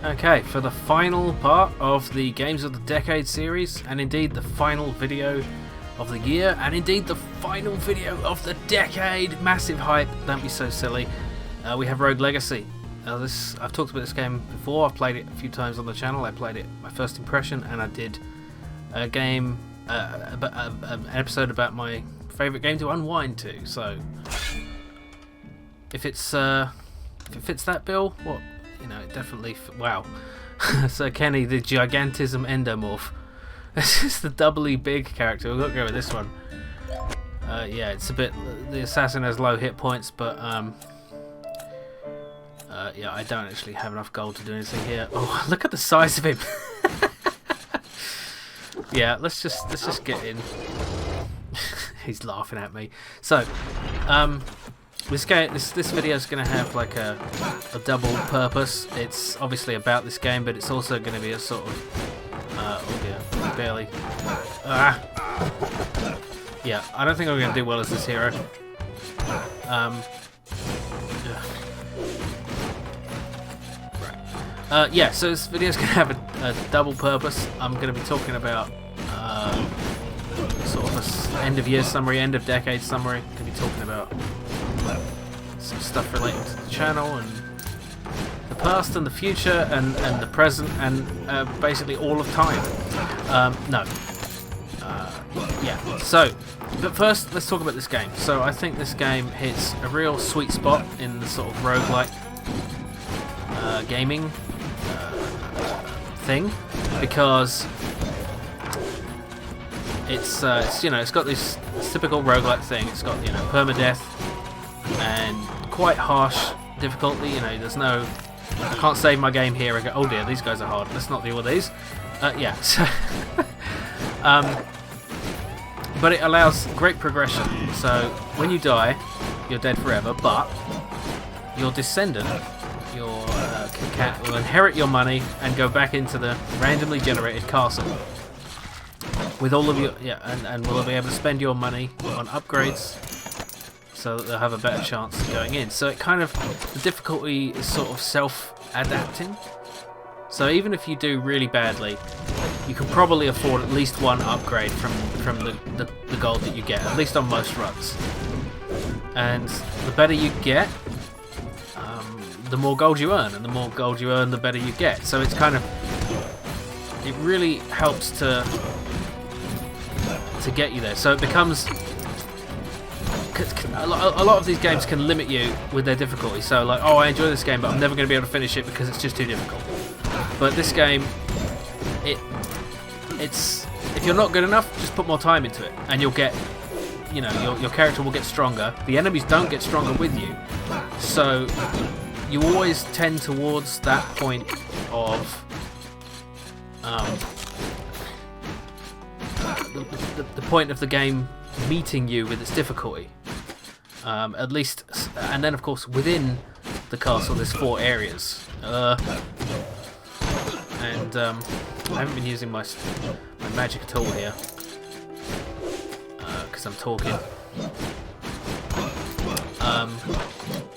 Okay, for the final part of the Games of the Decade series, and indeed the final video of the year, and indeed the final video of the decade, massive hype, don't be so silly, we have Rogue Legacy. I've talked about this game before, I've played it a few times on the channel. I played it, my first impression, and I did a game, an episode about my favourite game to unwind to, so if it fits that bill, what? You know, it definitely. Wow. So Kenny, the Gigantism Endomorph. This is the doubly big character. We've got to go with this one. Yeah, it's a bit. The assassin has low hit points, but yeah, I don't actually have enough gold to do anything here. Oh, look at the size of him. Yeah, let's just get in. He's laughing at me. So, this video is going to have like a double purpose. It's obviously about this game, but it's also going to be a sort of oh dear, barely. Yeah, I don't think I'm going to do well as this hero. Right. Yeah, so this video is going to have a double purpose. I'm going to be talking about sort of an end of year summary, end of decade summary. I'm going to be talking about some stuff related to the channel and the past and the future and the present and basically all of time. Yeah, so but first let's talk about this game. So I think this game hits a real sweet spot in the sort of roguelike gaming thing, because it's you know, it's got this typical roguelike thing. It's got, you know, permadeath and quite harsh difficulty. You know, there's no, I can't save my game here and go, oh dear, these guys are hard, let's not deal with these. Yeah, so but it allows great progression. So when you die, you're dead forever, but your descendant, your cat, will inherit your money and go back into the randomly generated castle with all of your, yeah, and will be able to spend your money on upgrades so that they'll have a better chance of going in. So it kind of, the difficulty is sort of self-adapting. So even if you do really badly, you can probably afford at least one upgrade from the gold that you get, at least on most runs. And the better you get, the more gold you earn, and the more gold you earn, the better you get. So it's kind of, it really helps to get you there. So it becomes, a lot of these games can limit you with their difficulty. So like, oh, I enjoy this game, but I'm never going to be able to finish it because it's just too difficult. But this game, it's, if you're not good enough, just put more time into it, and you'll get, you know, your character will get stronger. The enemies don't get stronger with you, so you always tend towards that point of the point of the game meeting you with its difficulty. At least, and then of course within the castle there's 4 areas. And I haven't been using my magic tool here because I'm talking.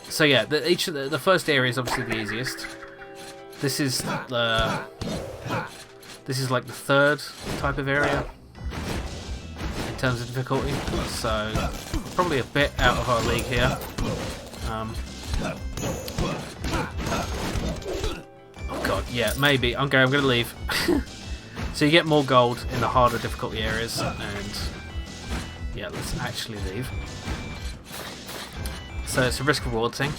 So yeah, the first area is obviously the easiest. This is like the 3rd type of area in terms of difficulty. So probably a bit out of our league here. Oh god, yeah, maybe. I'm going to leave. So you get more gold in the harder difficulty areas, and yeah, let's actually leave. So it's a risk-reward thing.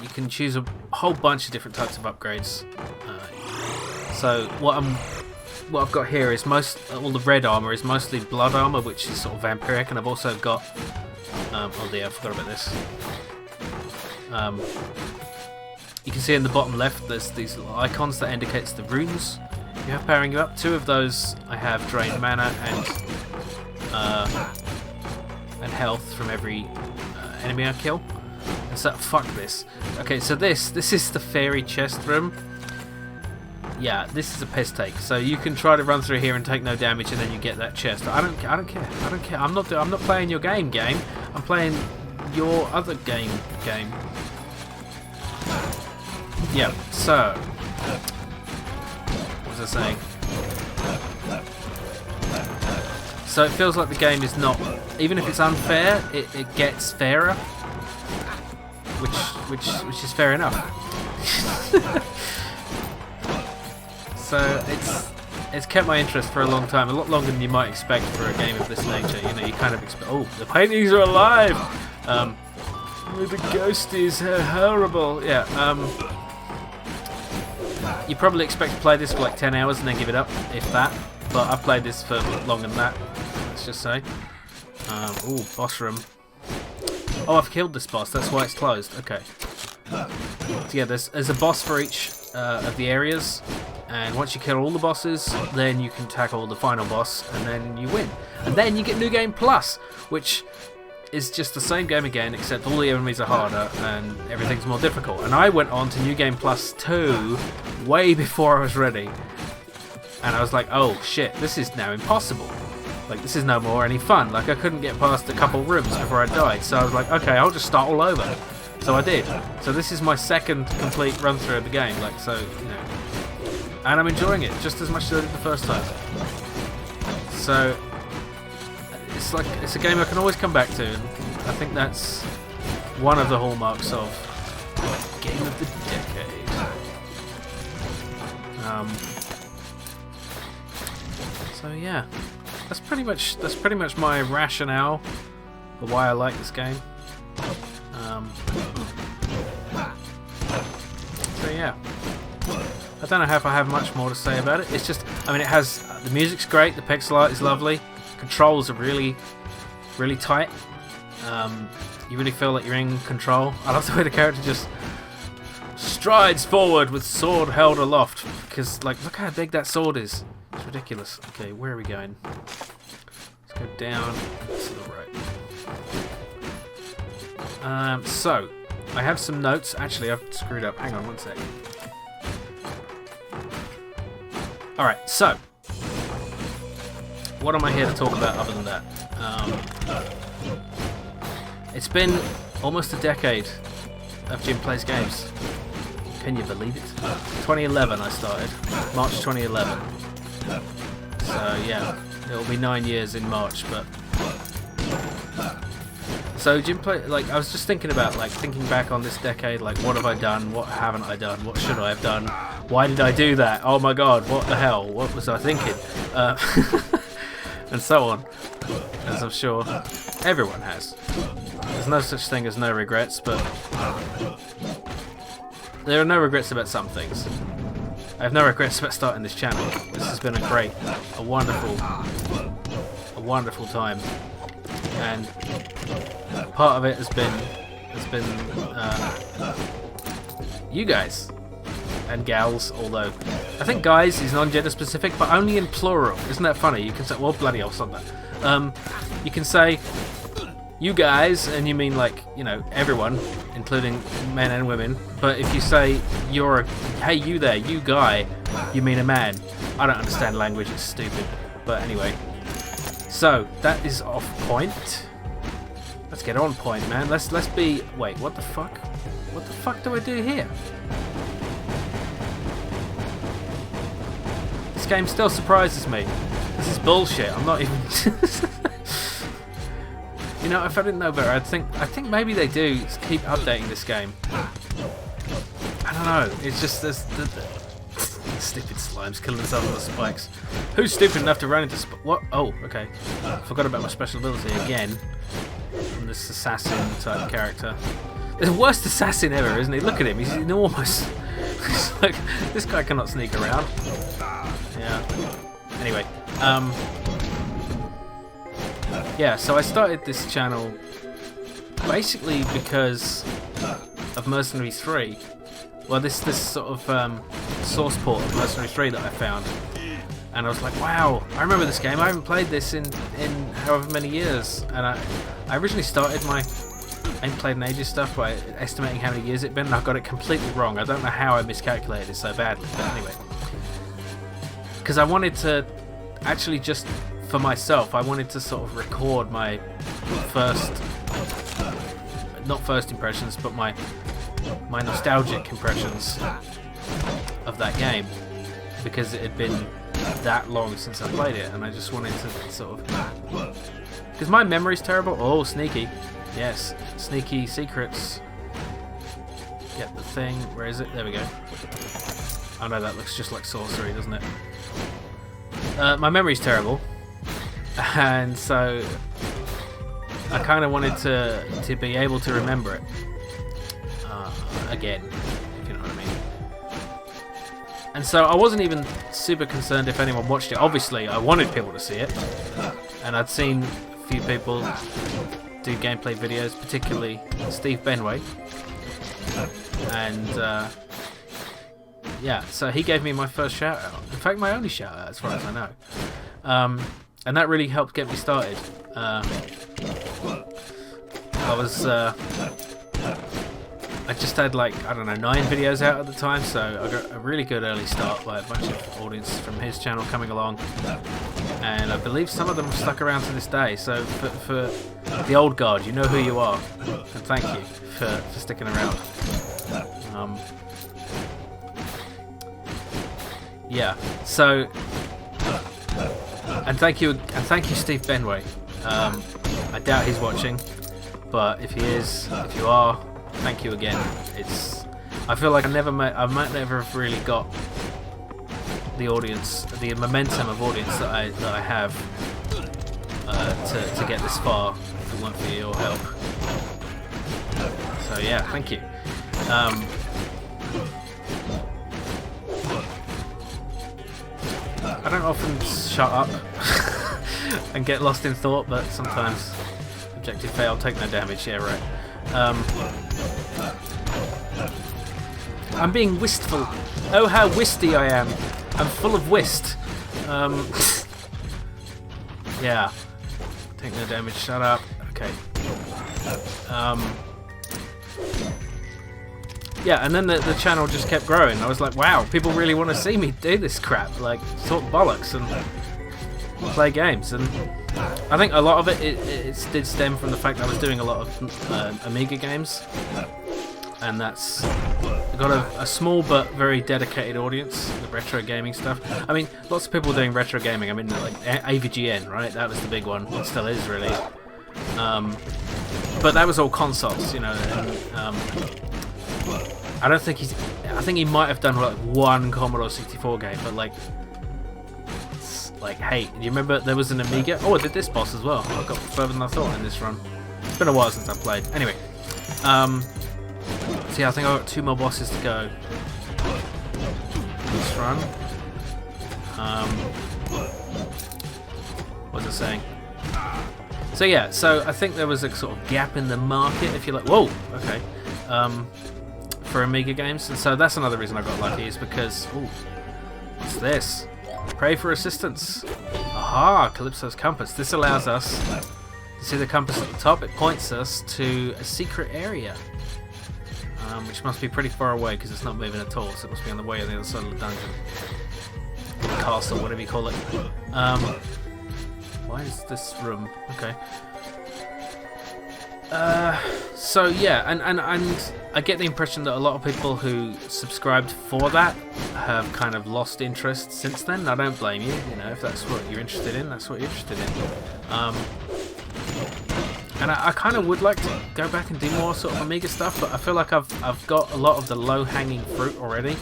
You can choose a whole bunch of different types of upgrades. So what I've got here is all the red armor is mostly blood armor, which is sort of vampiric, and I've also got oh dear, I forgot about this. You can see in the bottom left there's these little icons that indicates the runes you have powering you up. 2 of those I have drain mana and health from every enemy I kill. And so fuck this. Okay, so this is the fairy chest room. Yeah, this is a piss take. So you can try to run through here and take no damage, and then you get that chest. I don't care. I'm not playing your game. I'm playing your other game. Yeah, so what was I saying? So it feels like the game is not, even if it's unfair, it gets fairer, which is fair enough. So it's kept my interest for a long time, a lot longer than you might expect for a game of this nature. You know, you kind of expect, oh, the paintings are alive. The ghost is horrible. Yeah. You probably expect to play this for like 10 hours and then give it up, if that. But I've played this for longer than that. Let's just say. Ooh, boss room. Oh, I've killed this boss. That's why it's closed. Okay. So yeah, there's a boss for each of the areas, and once you kill all the bosses, then you can tackle the final boss, and then you win. And then you get New Game Plus, which is just the same game again, except all the enemies are harder and everything's more difficult. And I went on to New Game Plus 2 way before I was ready, and I was like, oh shit, this is now impossible. Like, this is no more any fun. Like, I couldn't get past a couple rooms before I died, so I was like, okay, I'll just start all over. So I did. So this is my second complete run through of the game. Like, so, you know, and I'm enjoying it just as much as I did the first time. So it's like, it's a game I can always come back to, and I think that's one of the hallmarks of Game of the Decade. So yeah, that's pretty much my rationale for why I like this game. So yeah, I don't know if I have much more to say about it. It's just, I mean, it has, the music's great, the pixel art is lovely, controls are really, really tight. You really feel like you're in control. I love the way the character just strides forward with sword held aloft, because, like, look how big that sword is. It's ridiculous. Okay, where are we going? Let's go down to the right. So I have some notes. Actually, I've screwed up. Hang on one sec. Alright, so what am I here to talk about other than that? It's been almost a decade of Jim Plays Games. Can you believe it? 2011 I started. March 2011. So yeah, it'll be 9 years in March, but... So Jim Play, like, I was just thinking about, like, thinking back on this decade, like, what have I done, what haven't I done, what should I have done, why did I do that, oh my god, what the hell, what was I thinking, and so on, as I'm sure everyone has. There's no such thing as no regrets, but there are no regrets about some things. I have no regrets about starting this channel. This has been a wonderful time, and part of it has been you guys and gals, although I think guys is non-gender specific, but only in plural. Isn't that funny? You can say, well, bloody hell, something. You can say you guys, and you mean, like, you know, everyone, including men and women. But if you say hey, you there, you guy, you mean a man. I don't understand language, it's stupid. But anyway, so that is off point. Let's get on point, man. Let's be. Wait, what the fuck? What the fuck do I do here? This game still surprises me. This is bullshit. I'm not even. You know, if I didn't know better, I think maybe they do keep updating this game. I don't know. It's just this the stupid slimes killing themselves with the spikes. Who's stupid enough to run into what? Oh, okay. Forgot about my special ability again. From this assassin type character. The worst assassin ever, isn't he? Look at him. He's enormous. It's like, this guy cannot sneak around. Yeah. Anyway. Yeah, so I started this channel basically because of Mercenary 3. Well, this sort of source port of Mercenary 3 that I found, and I was like, wow, I remember this game. I haven't played this in however many years, and I originally started my I ain't played in ages stuff by estimating how many years it'd been, and I got it completely wrong. I don't know how I miscalculated it so badly, but anyway, because I wanted to actually just for myself, I wanted to sort of record my not first impressions, but my my nostalgic impressions of that game, because it had been that long since I played it, and I just wanted to sort of... Because my memory's terrible. Oh, sneaky. Yes, sneaky secrets. Get the thing. Where is it? There we go. Oh no, that looks just like sorcery, doesn't it? My memory's terrible, and so I kind of wanted to be able to remember it again, if you know what I mean. And so I wasn't even super concerned if anyone watched it. Obviously, I wanted people to see it, and I'd seen a few people do gameplay videos, particularly Steve Benway, and yeah, so he gave me my first shout out. In fact, my only shout out, as far as I know. And that really helped get me started. I just had like, I don't know, 9 videos out at the time, so I got a really good early start by a bunch of audience from his channel coming along. And I believe some of them stuck around to this day. So for the old guard, you know who you are. And thank you for sticking around. Yeah, so, and thank you Steve Benway. I doubt he's watching, but if he is, if you are, thank you again. I feel like I might never have really got the audience, the momentum of audience that I have to get this far if it weren't for your help. So yeah, thank you. I don't often shut up and get lost in thought, but sometimes objective fail, take no damage. Yeah, right. I'm being wistful. Oh, how wisty I am. I'm full of whist. Yeah. Take no damage. Shut up. Okay. Yeah, and then the channel just kept growing. I was like, wow, people really want to see me do this crap, like talk bollocks and play games. And I think a lot of it did stem from the fact that I was doing a lot of Amiga games, and that's got a small but very dedicated audience, the retro gaming stuff. I mean, lots of people doing retro gaming. I mean, like AVGN, right? That was the big one. It still is, really. But that was all consoles, you know. And, I don't think I think he might have done like one Commodore 64 game, but like, it's like, hey, do you remember there was an Amiga? Oh, I did this boss as well. I got further than I thought in this run. It's been a while since I played. Anyway, so yeah, I think I've got 2 more bosses to go this run. What was I saying? So yeah, so I think there was a sort of gap in the market, if you like. Whoa, okay. For Amiga games, and so that's another reason I got lucky, is because, ooh, what's this? Pray for assistance. Aha, Calypso's compass. This allows us to see the compass at the top. It points us to a secret area, which must be pretty far away because it's not moving at all, so it must be on the way on the other side of the dungeon. Or the castle, whatever you call it. Why is this room? Okay. So yeah, and I get the impression that a lot of people who subscribed for that have kind of lost interest since then. I don't blame you, you know, if that's what you're interested in, that's what you're interested in. And I kind of would like to go back and do more sort of Amiga stuff, but I feel like I've got a lot of the low-hanging fruit already.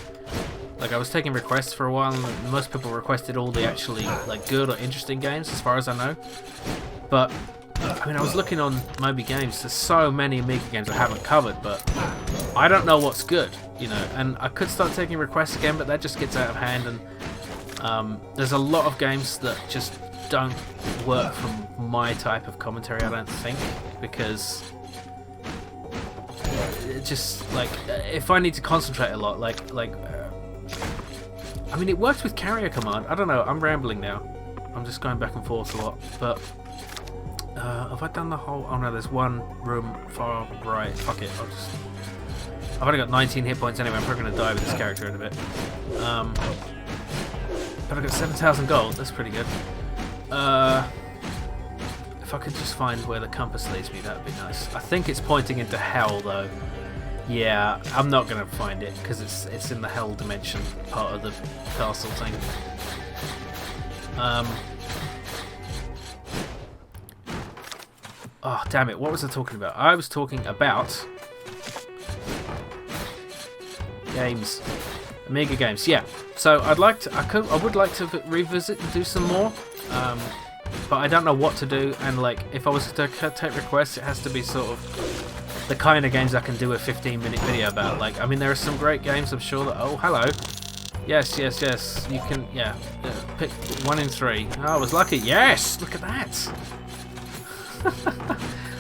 Like, I was taking requests for a while, and most people requested all the actually like good or interesting games, as far as I know. But I mean, I was looking on Moby Games. There's so many Amiga games I haven't covered, but I don't know what's good, you know. And I could start taking requests again, but that just gets out of hand. And there's a lot of games that just don't work from my type of commentary, I don't think, because it just, like, if I need to concentrate a lot, I mean, it works with Carrier Command. I don't know. I'm rambling now. I'm just going back and forth a lot, but. Have I done the whole... Oh no, there's one room far right. Fuck it, I've only got 19 hit points anyway. I'm probably going to die with this character in a bit. But I've got 7,000 gold. That's pretty good. If I could just find where the compass leads me, that would be nice. I think it's pointing into hell, though. Yeah, I'm not gonna find it because it's in the hell dimension part of the castle thing. Oh damn it! What was I talking about? I was talking about games, Amiga games. Yeah. So I would like to revisit and do some more. But I don't know what to do, and like if I was to take requests, it has to be sort of the kind of games I can do a 15-minute video about. Like, I mean, there are some great games, I'm sure that. Oh, hello. Yes. You can. Yeah. Pick 1 in 3. Oh, I was lucky. Yes. Look at that.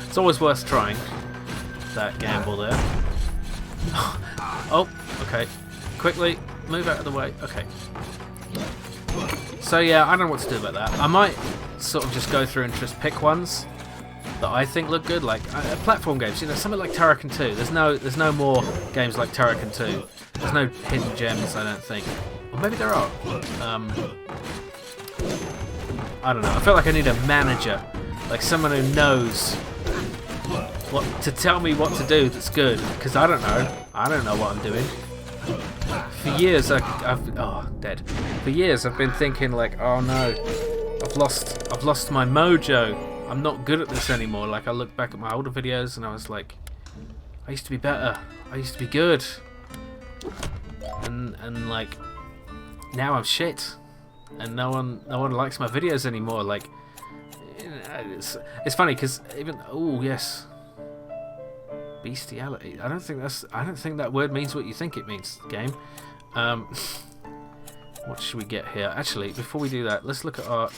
It's always worth trying. That gamble there. Oh. Okay. Quickly move out of the way. Okay. So yeah, I don't know what to do about that. I might sort of just go through and just pick ones that I think look good, like platform games. You know, something like Turrican 2. There's no more games like Turrican 2. There's no hidden gems, I don't think. Or maybe there are. I don't know. I feel like I need a manager, like someone who knows what to tell me what to do that's good, because I don't know. I don't know what I'm doing. For years, For years, I've been thinking like, oh no, I've lost my mojo. I'm not good at this anymore. Like, I look back at my older videos and I was like, I used to be better. I used to be good. And like, now I'm shit. And no one likes my videos anymore. Like, it's funny because even yes. Bestiality. I don't think that word means what you think it means, game. What should we get here? Actually, before we do that, let's look at our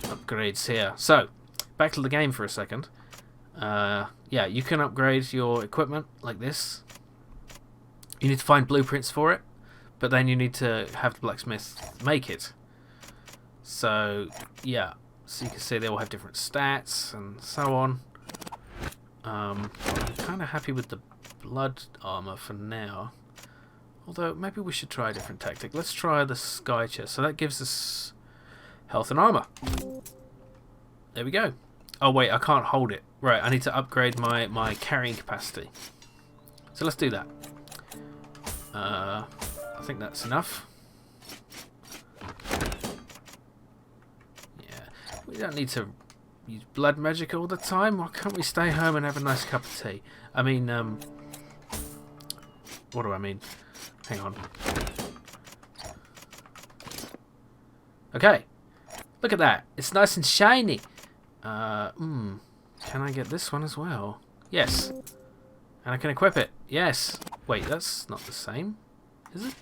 upgrades here. So, back to the game for a second. Yeah, you can upgrade your equipment like this. You need to find blueprints for it, but then you need to have the blacksmith make it. So, yeah. So you can see they all have different stats and so on. I'm kind of happy with the blood armor for now. Although, maybe we should try a different tactic. Let's try the sky chest. So that gives us health and armor. There we go. Oh, wait, I can't hold it. Right, I need to upgrade my carrying capacity. So let's do that. I think that's enough. Yeah, we don't need to use blood magic all the time. Why can't we stay home and have a nice cup of tea? I mean, what do I mean? Hang on. Okay. Look at that. It's nice and shiny. Can I get this one as well? Yes. And I can equip it. Yes. Wait, that's not the same. Is it?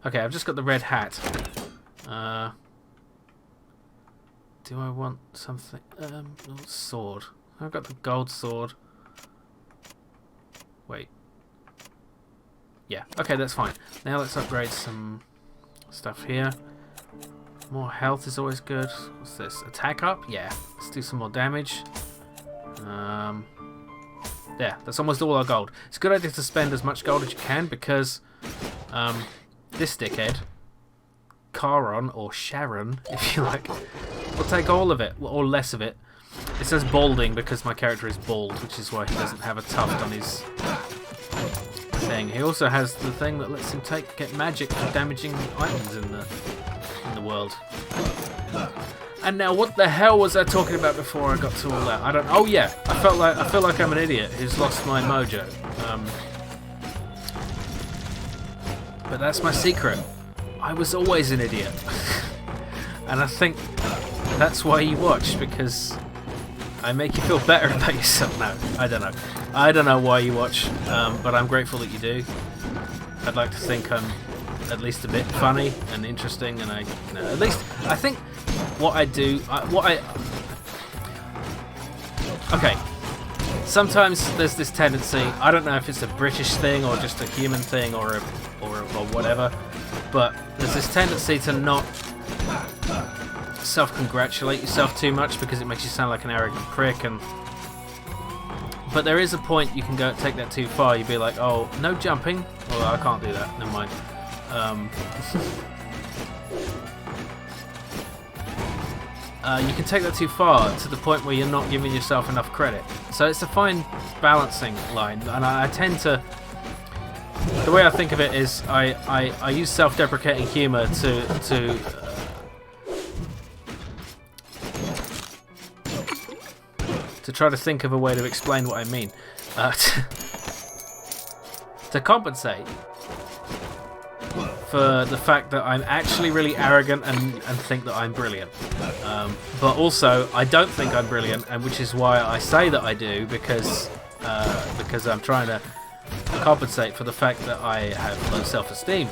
Okay, I've just got the red hat. Do I want something? Sword. I've got the gold sword. Wait. Yeah, okay, that's fine. Now let's upgrade some stuff here. More health is always good. What's this? Attack up? Yeah. Let's do some more damage. Yeah, that's almost all our gold. It's a good idea to spend as much gold as you can because this dickhead, Charon, or Sharon, if you like, will take all of it, or less of it. It says balding because my character is bald, which is why he doesn't have a tuft on his thing. He also has the thing that lets him get magic for damaging items in the world. And now, what the hell was I talking about before I got to all that? I don't. Oh yeah, I feel like I'm an idiot who's lost my mojo. But that's my secret. I was always an idiot, and I think that's why you watch, because I make you feel better about yourself. No, I don't know. I don't know why you watch, but I'm grateful that you do. I'd like to think I'm at least a bit funny and interesting, and at least I think what I do, okay. Sometimes there's this tendency. I don't know if it's a British thing or just a human thing or whatever, but there's this tendency to not self-congratulate yourself too much because it makes you sound like an arrogant prick. But there is a point you can take that too far. You'd be like, oh, no jumping. Well, I can't do that. Never mind. you can take that too far to the point where you're not giving yourself enough credit. So it's a fine balancing line, and I tend to. The way I think of it is, I use self-deprecating humour to try to think of a way to explain what I mean. To compensate for the fact that I'm actually really arrogant and think that I'm brilliant. But also, I don't think I'm brilliant, and which is why I say that I do, because I'm trying to compensate for the fact that I have low self-esteem.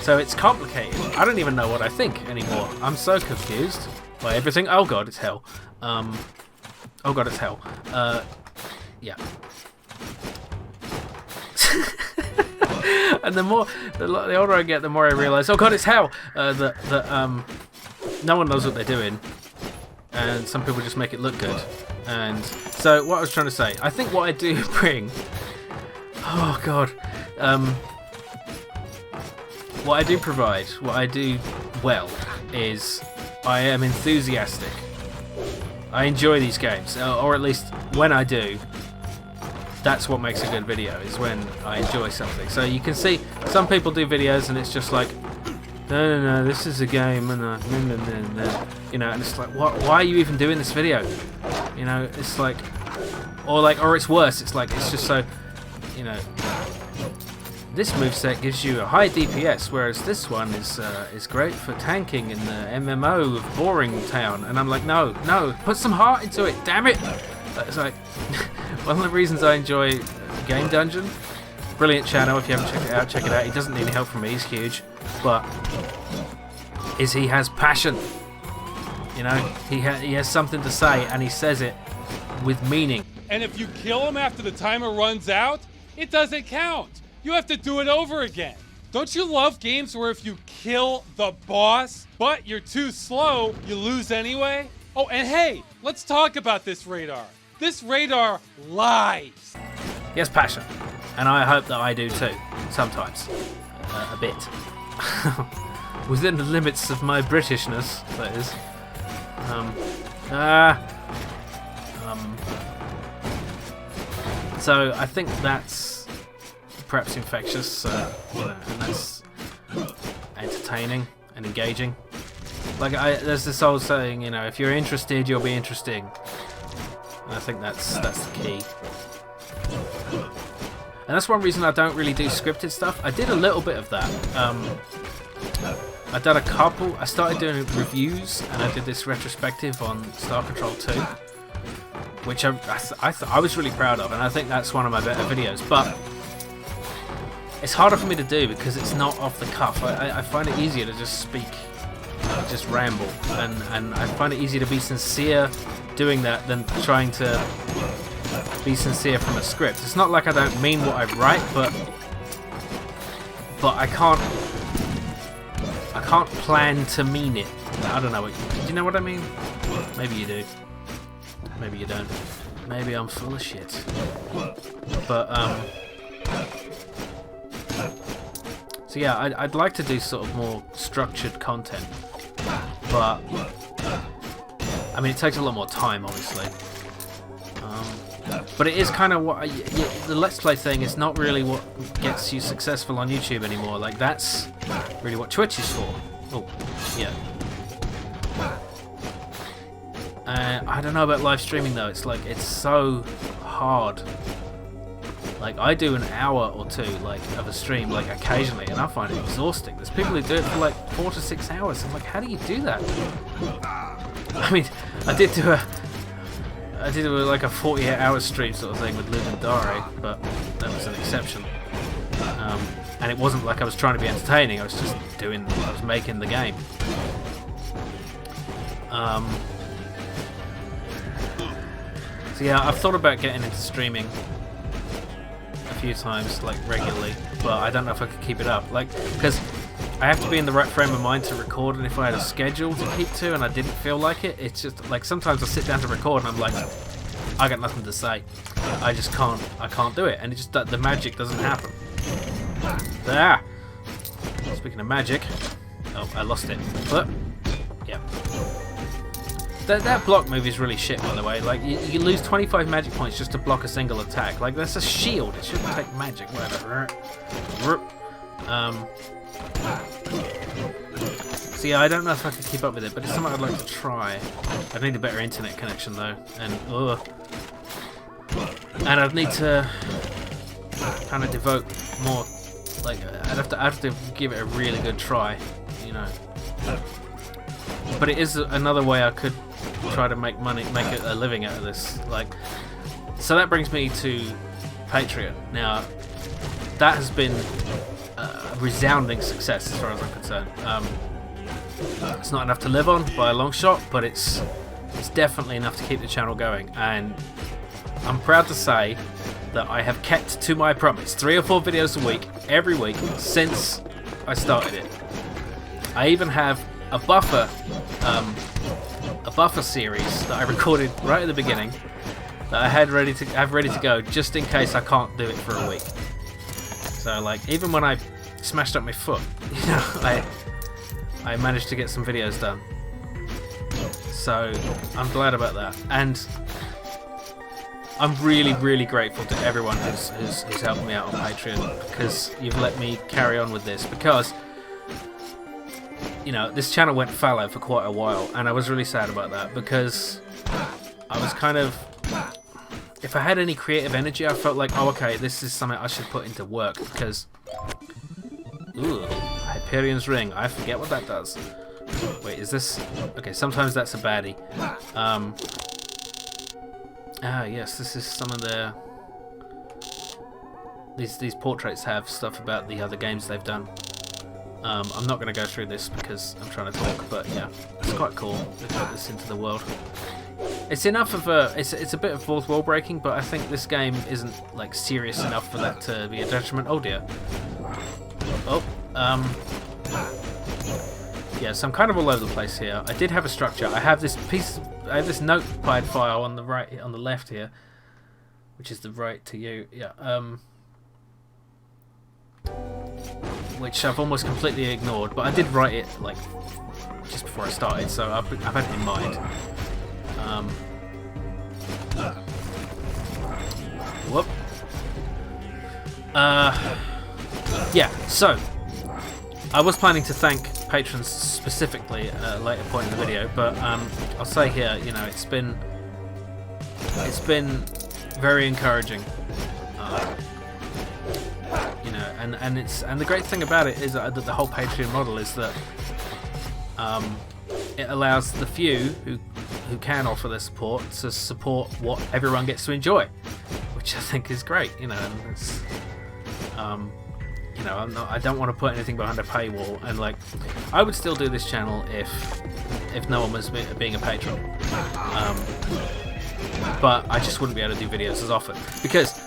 So it's complicated. I don't even know what I think anymore. I'm so confused by everything. Oh god, it's hell. Oh god, it's hell. Yeah. And the older I get, the more I realise, oh god, it's hell. That no one knows what they're doing, and some people just make it look good. And so, what I was trying to say, I think what I do bring. Oh god. What I do provide, what I do well, is I am enthusiastic. I enjoy these games, or at least when I do. That's what makes a good video, is when I enjoy something. So you can see some people do videos and it's just like, no, this is a game, and you know, and it's like, why are you even doing this video? You know, it's like, or it's worse. It's like, it's just so, you know, this moveset gives you a high DPS, whereas this one is great for tanking in the MMO of Boring Town. And I'm like, no, put some heart into it, damn it! It's like, one of the reasons I enjoy Game Dungeon, brilliant channel, if you haven't checked it out, check it out. He doesn't need any help from me, he's huge, but he has passion. You know, he has something to say, and he says it with meaning. And if you kill him after the timer runs out, it doesn't count. You have to do it over again. Don't you love games where if you kill the boss, but you're too slow, you lose anyway? Oh, and hey, let's talk about this radar. This radar lies. He has passion, and I hope that I do too, sometimes. A bit. Within the limits of my Britishness, that is. So I think that's perhaps infectious, you know, and that's entertaining and engaging. Like, there's this old saying, you know, if you're interested, you'll be interesting. And I think that's the key. And that's one reason I don't really do scripted stuff. I did a little bit of that. I done a couple. I started doing reviews, and I did this retrospective on Star Control 2, which I was really proud of, and I think that's one of my better videos. But it's harder for me to do because it's not off the cuff. I find it easier to just speak, just ramble, and I find it easier to be sincere doing that than trying to be sincere from a script. It's not like I don't mean what I write, but I can't plan to mean it. I don't know. Do you know what I mean? Maybe you do. Maybe you don't. Maybe I'm full of shit. But so yeah, I'd like to do sort of more structured content, but I mean, it takes a lot more time, obviously. But it is kind of what the Let's Play thing is not really what gets you successful on YouTube anymore. Like, that's really what Twitch is for. Oh, yeah. I don't know about live streaming though. It's like, it's so hard. Like, I do an hour or two, like, of a stream, like, occasionally, and I find it exhausting. There's people who do it for like 4 to 6 hours. I'm like, how do you do that? I mean, I did do like a 48-hour stream sort of thing with Live and Dari, but that was an exception. And it wasn't like I was trying to be entertaining. I was just I was making the game. So yeah, I've thought about getting into streaming a few times, like regularly, but I don't know if I could keep it up. Like, because I have to be in the right frame of mind to record, and if I had a schedule to keep to and I didn't feel like it, it's just like sometimes I sit down to record and I'm like, I got nothing to say. I just can't. I can't do it, and it just the magic doesn't happen. Ah. Speaking of magic, oh, I lost it. But yeah. That block move is really shit, by the way. Like, you lose 25 magic points just to block a single attack. Like, that's a shield. It shouldn't take magic. Whatever. So yeah, I don't know if I can keep up with it, but it's something I'd like to try. I'd need a better internet connection though, and I'd need to kind of devote more. Like, I'd have to give it a really good try, you know. But it is another way I could try to make money, make a living out of this. Like, so that brings me to Patreon. Now, that has been a resounding success as far as I'm concerned. It's not enough to live on by a long shot, but it's definitely enough to keep the channel going. And I'm proud to say that I have kept to my promise. 3 or 4 videos a week, every week, since I started it. I even have a buffer series that I recorded right at the beginning that I had ready to go just in case I can't do it for a week. So like, even when I smashed up my foot, you know, I managed to get some videos done. So I'm glad about that, and I'm really, really grateful to everyone who's helped me out on Patreon, because you've let me carry on with this, because, you know, this channel went fallow for quite a while, and I was really sad about that, because I was kind of, if I had any creative energy, I felt like, oh, okay, this is something I should put into work, because, ooh, Hyperion's Ring, I forget what that does. Wait, is this, okay, sometimes that's a baddie. Yes, this is some of their, these portraits have stuff about the other games they've done. I'm not going to go through this because I'm trying to talk, but yeah, it's quite cool to put this into the world. It's enough of a, it's a bit of fourth wall breaking, but I think this game isn't like serious enough for that to be a detriment. Oh dear. Oh, yeah, so I'm kind of all over the place here. I did have a structure. I have this notepad file on the right, on the left here, which is the right to you. Yeah. Which I've almost completely ignored, but I did write it like just before I started, so I've had it in mind. Whoop. Yeah. So I was planning to thank patrons specifically at a later point in the video, but I'll say here, you know, it's been very encouraging, you know, and the great thing about it is that the whole Patreon model is that it allows the few who can offer their support to support what everyone gets to enjoy, which I think is great, you know. And it's, you know, I don't want to put anything behind a paywall, and like, I would still do this channel if no one was being a patron, but I just wouldn't be able to do videos as often, because,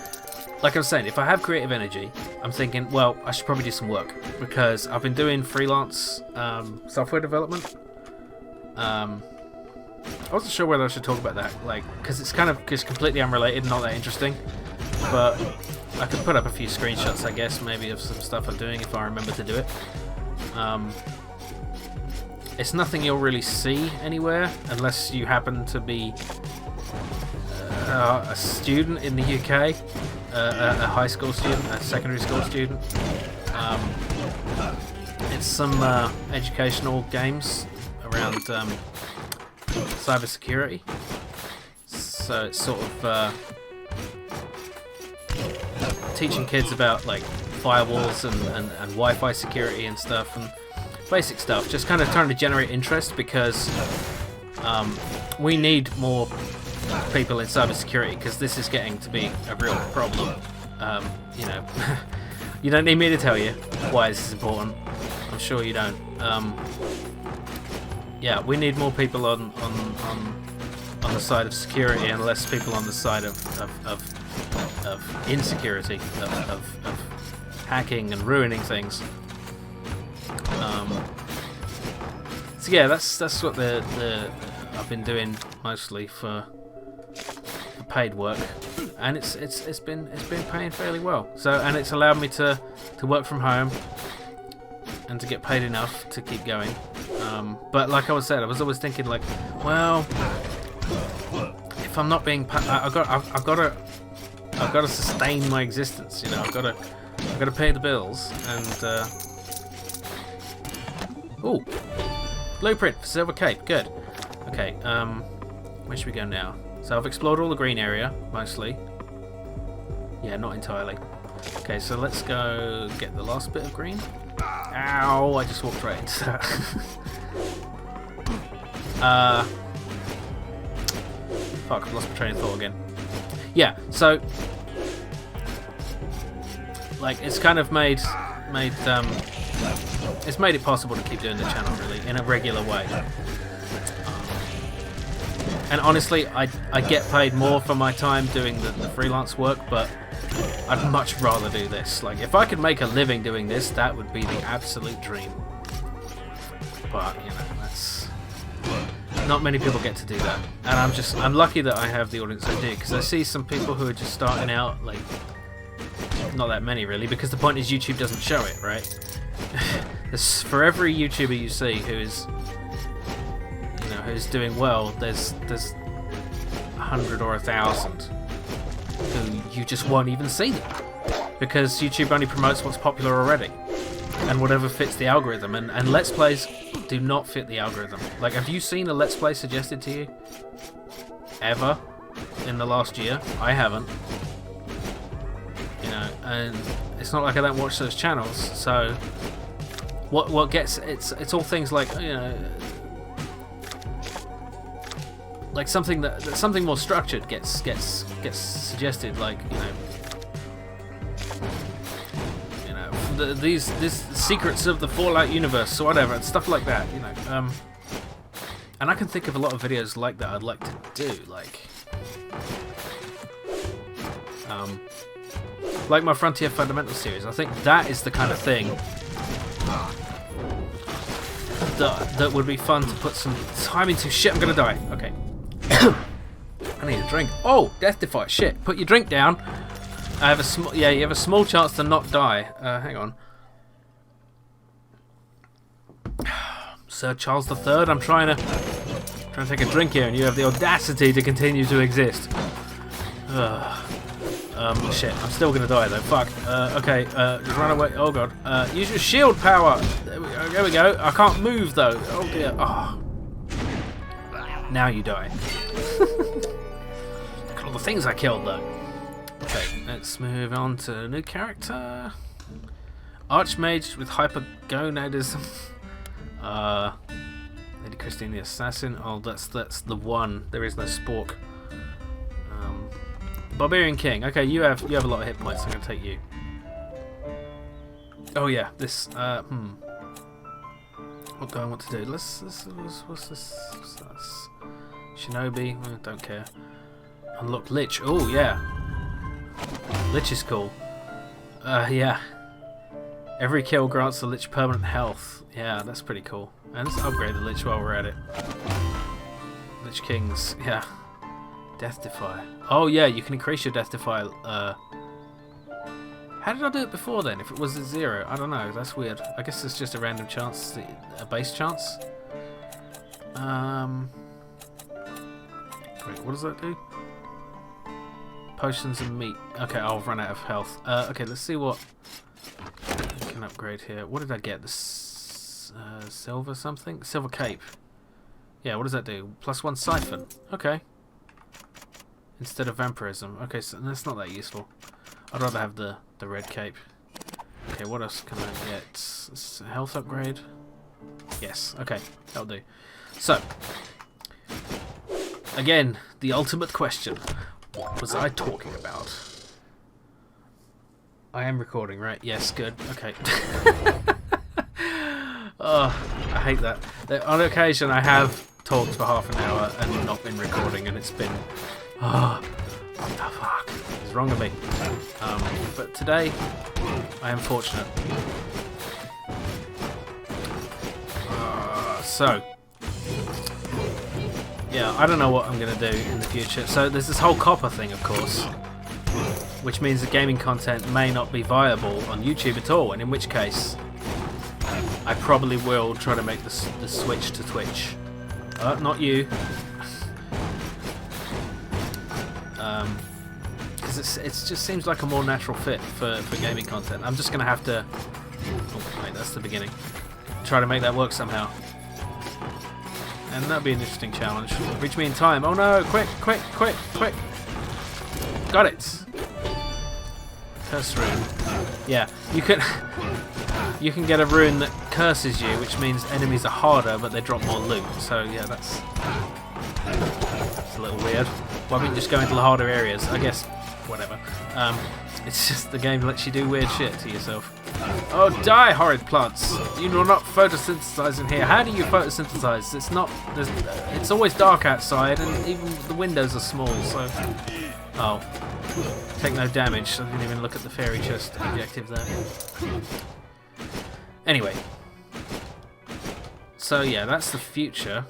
like I was saying, if I have creative energy, I'm thinking, well, I should probably do some work, because I've been doing freelance software development. I wasn't sure whether I should talk about that, like, because it's kind of just completely unrelated, not that interesting, but I could put up a few screenshots, I guess, maybe of some stuff I'm doing if I remember to do it. It's nothing you'll really see anywhere unless you happen to be a student in the UK, a high school student, a secondary school student. It's some educational games around cybersecurity. So it's sort of teaching kids about like firewalls and Wi-Fi security and stuff, and basic stuff, just kind of trying to generate interest, because we need more people in cybersecurity, because this is getting to be a real problem. You know, you don't need me to tell you why this is important. I'm sure you don't. Yeah, we need more people on the side of security and less people on the side of insecurity, of hacking and ruining things. So yeah, that's what I've been doing mostly for paid work, and it's been paying fairly well. So, and it's allowed me to work from home and to get paid enough to keep going. But like I said, I was always thinking like, well, if I'm not being paid, I've got to sustain my existence. You know, I've got to pay the bills. And ooh, blueprint for Silver Cape. Good. Okay. Where should we go now? So I've explored all the green area mostly. Yeah, not entirely. Okay, so let's go get the last bit of green. Ow, I just walked right into that. Fuck, I've lost my train of thought again. Yeah, so like it's kind of made it's made it possible to keep doing the channel really in a regular way. And honestly, I get paid more for my time doing the freelance work, but I'd much rather do this. Like, if I could make a living doing this, that would be the absolute dream. But, you know, that's... Not many people get to do that. And I'm lucky that I have the audience I do, because I see some people who are just starting out, like... Not that many, really, because the point is YouTube doesn't show it, right? For every YouTuber you see who is... who's doing well, there's 100 or 1,000 who you just won't even see them, because YouTube only promotes what's popular already and whatever fits the algorithm, and Let's Plays do not fit the algorithm. Like, have you seen a Let's Play suggested to you ever in the last year? I haven't. You know, and it's not like I don't watch those channels, so what gets it's all things like, you know, like something something more structured gets suggested, like, you know, these secrets of the Fallout universe or whatever, and stuff like that, you know. And I can think of a lot of videos like that I'd like to do, like my Frontier Fundamental series. I think that is the kind of thing that would be fun to put some time into. Shit, I'm gonna die. Okay. I need a drink. Oh, Death Defy. Shit. Put your drink down. I have a small. Yeah, you have a small chance to not die. Hang on. Sir Charles III. I'm trying to take a drink here, and you have the audacity to continue to exist. Shit. I'm still gonna die though. Fuck. Okay. Just run away. Oh god. Use your shield power. There we go. I can't move though. Oh dear. Oh. Now you die. Look at all the things I killed though. Okay, let's move on to a new character. Archmage with hypergonadism. Lady Christine the Assassin. Oh, that's the one. There is no spork. Barbarian King. Okay, you have a lot of hit points. I'm gonna take you. Oh yeah, this. What do I want to do? What's this? Shinobi. Don't care. Unlock Lich. Oh yeah. Lich is cool. Yeah. Every kill grants the Lich permanent health. Yeah, that's pretty cool. And let's upgrade the Lich while we're at it. Lich Kings. Yeah. Death Defy. Oh yeah, you can increase your Death Defy. How did I do it before then? If it was at 0, I don't know. That's weird. I guess it's just a random chance, a base chance. Wait, what does that do? Potions and meat. Okay, I'll run out of health. Okay, let's see what I can upgrade here. What did I get? The silver something? Silver Cape. Yeah, what does that do? +1 siphon. Okay. Instead of vampirism. Okay, so that's not that useful. I'd rather have the red cape. Okay, what else can I get? Health upgrade? Yes, okay, that'll do. So, again, the ultimate question. What was I talking about? I am recording, right? Yes, good. Okay. Oh, I hate that. On occasion, I have talked for half an hour and not been recording, and it's been... Oh, what the fuck is wrong with me? But today, I am fortunate. So, yeah, I don't know what I'm going to do in the future. So there's this whole copper thing, of course, which means that gaming content may not be viable on YouTube at all, and in which case, I probably will try to make the switch to Twitch. Not you. Because it just seems like a more natural fit for gaming content. I'm just going to have to... Oh, wait, that's the beginning. Try to make that work somehow. And that'll be an interesting challenge. Reach me in time. Oh no, quick, quick, quick, quick. Got it. Curse rune. Yeah, you can get a rune that curses you, which means enemies are harder, but they drop more loot. So yeah, that's a little weird. Why wouldn't you just go into the harder areas? I guess, whatever. It's just the game lets you do weird shit to yourself. Oh, die, horrid plants! You will not photosynthesize in here. How do you photosynthesize? It's not. It's always dark outside, and even the windows are small. So, oh, take no damage. I didn't even look at the fairy chest objective there. Anyway, so yeah, that's the future.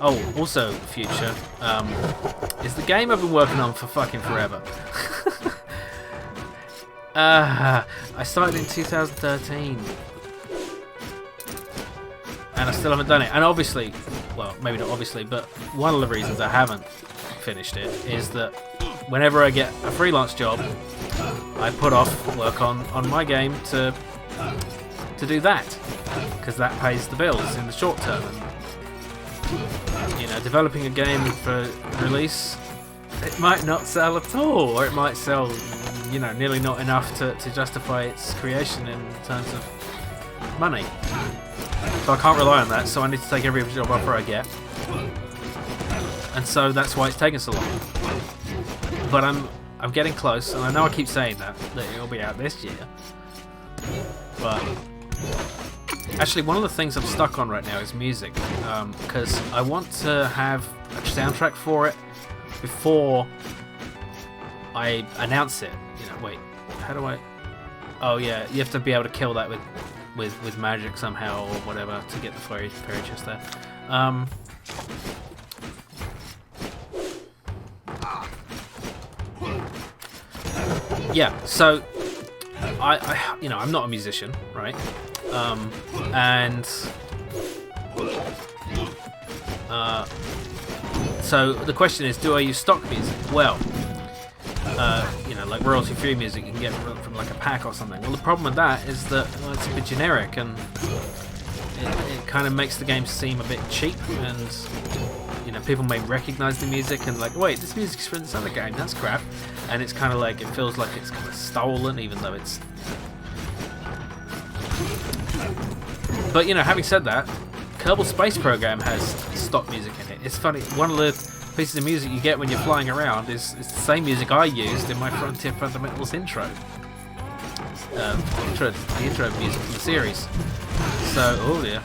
Oh, also future is the game I've been working on for fucking forever. I started in 2013 and I still haven't done it. And obviously, well, maybe not obviously, but one of the reasons I haven't finished it is that whenever I get a freelance job, I put off work on my game to do that, because that pays the bills in the short term. And, you know, developing a game for release, it might not sell at all, or it might sell, you know, nearly not enough to justify its creation in terms of money. So I can't rely on that, so I need to take every job offer I get. And so that's why it's taking so long. But I'm getting close, and I know I keep saying that it'll be out this year. But actually, one of the things I'm stuck on right now is music, because I want to have a soundtrack for it before I announce it. You know, wait, how do I? Oh yeah, you have to be able to kill that with magic somehow or whatever to get the fairy chest there. Yeah, so I you know, I'm not a musician, right? So the question is, do I use stock music? Well, you know, like royalty-free music you can get from like a pack or something. Well, the problem with that is that, well, it's a bit generic, and it kind of makes the game seem a bit cheap, and you know, people may recognize the music and like, wait, this music's from this other game, that's crap. And it's kind of like, it feels like it's kind of stolen, even though it's... But, you know, having said that, Kerbal Space Program has stock music in it. It's funny, one of the pieces of music you get when you're flying around is the same music I used in my Frontier Fundamentals intro. The intro music from the series. So, oh dear.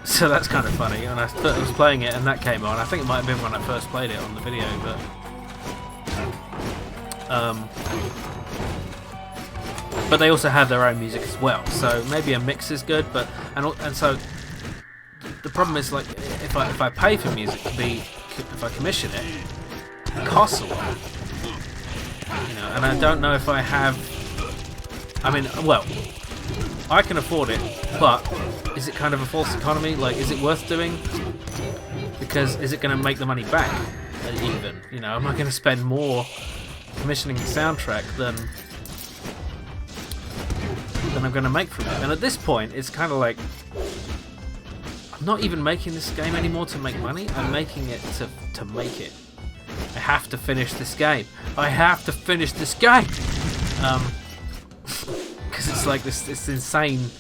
So that's kind of funny. When I was playing it and that came on, I think it might have been when I first played it on the video, but they also have their own music as well. So maybe a mix is good, but and so the problem is, like, if I pay for music if I commission it, it costs a lot. You know, and I don't know if I have. I mean, well, I can afford it, but is it kind of a false economy? Like, is it worth doing? Because is it going to make the money back? Even, you know, am I going to spend more commissioning the soundtrack than I'm going to make from it? And at this point, it's kind of like, I'm not even making this game anymore to make money. I'm making it to make it. I have to finish this game. I have to finish this game. Because it's like this insane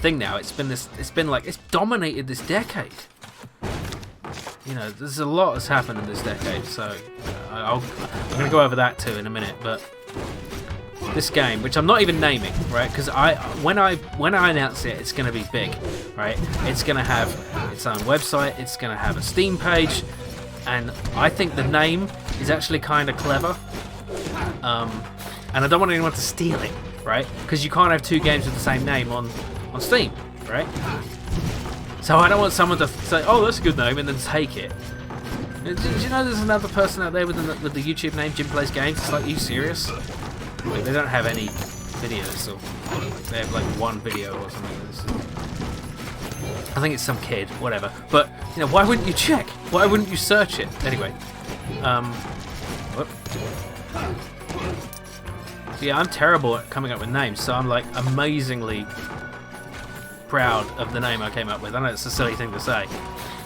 thing now. It's dominated this decade. You know, there's a lot that's happened in this decade, so I'm going to go over that too in a minute. But this game, which I'm not even naming, right? Because when I announce it, it's going to be big, right? It's going to have its own website. It's going to have a Steam page, and I think the name is actually kind of clever. And I don't want anyone to steal it, right? Because you can't have two games with the same name on Steam, right? So I don't want someone to say, "Oh, that's a good name," and then take it. Did you know there's another person out there with the YouTube name Jim Plays Games? It's like, are you serious? Like, they don't have any videos, or they have like one video or something. I think it's some kid, whatever. But you know, why wouldn't you check? Why wouldn't you search it? Anyway, whoop. So yeah, I'm terrible at coming up with names, so I'm like amazingly proud of the name I came up with. I know it's a silly thing to say,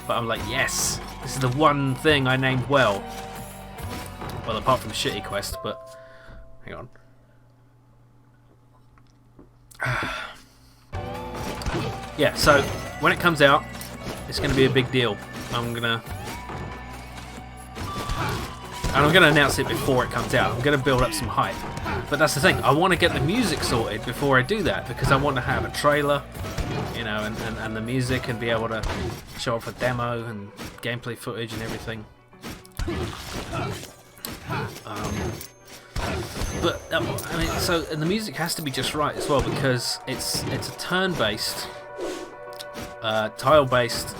but I'm like, yes, this is the one thing I named well. Well, apart from Shitty Quest, but hang on. Yeah, so when it comes out, it's going to be a big deal. I'm gonna announce it before it comes out. I'm gonna build up some hype. But that's the thing. I want to get the music sorted before I do that, because I want to have a trailer, you know, and the music, and be able to show off a demo and gameplay footage and everything. But I mean, so, and the music has to be just right as well, because it's a turn-based, tile-based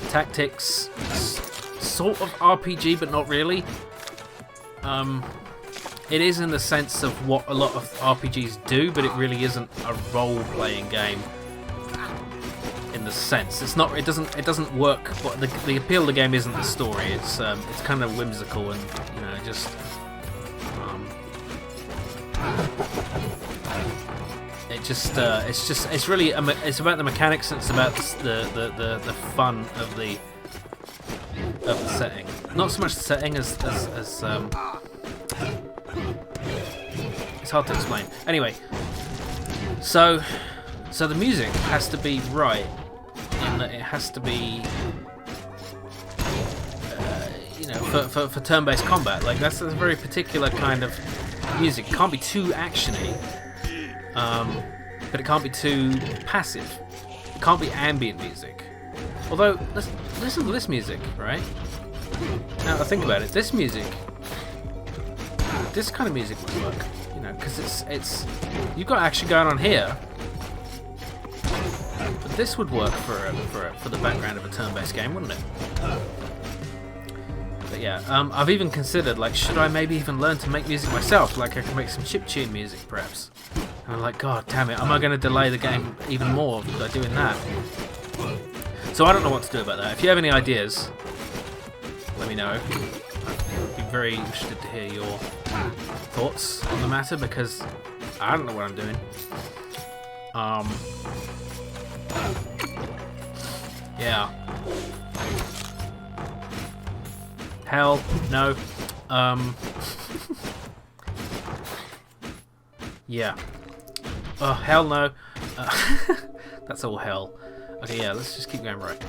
tactics, sort of RPG, but not really. It is in the sense of what a lot of RPGs do, but it really isn't a role-playing game. In the sense, it's not. It doesn't work. What the appeal of the game isn't the story. It's kind of whimsical, and you know, just it's really it's about the mechanics, and it's about the fun of the setting. Not so much the setting as it's hard to explain. Anyway, so the music has to be right, in that it has to be you know, for turn-based combat. Like, that's a very particular kind of music. It can't be too actiony, but it can't be too passive. It can't be ambient music. Although, listen to this music, right? Now I think about it, this kind of music would work, you know, because it's you've got action going on here, but this would work for the background of a turn-based game, wouldn't it? But yeah, I've even considered, like, should I maybe even learn to make music myself? Like, I could make some chiptune music, perhaps. And I'm like, God damn it, am I going to delay the game even more by doing that? So I don't know what to do about that. If you have any ideas, let me know. I'd be very interested to hear your thoughts on the matter, because I don't know what I'm doing. Yeah. Hell no. Yeah. Oh, hell no. That's all hell. Okay, yeah, let's just keep going right.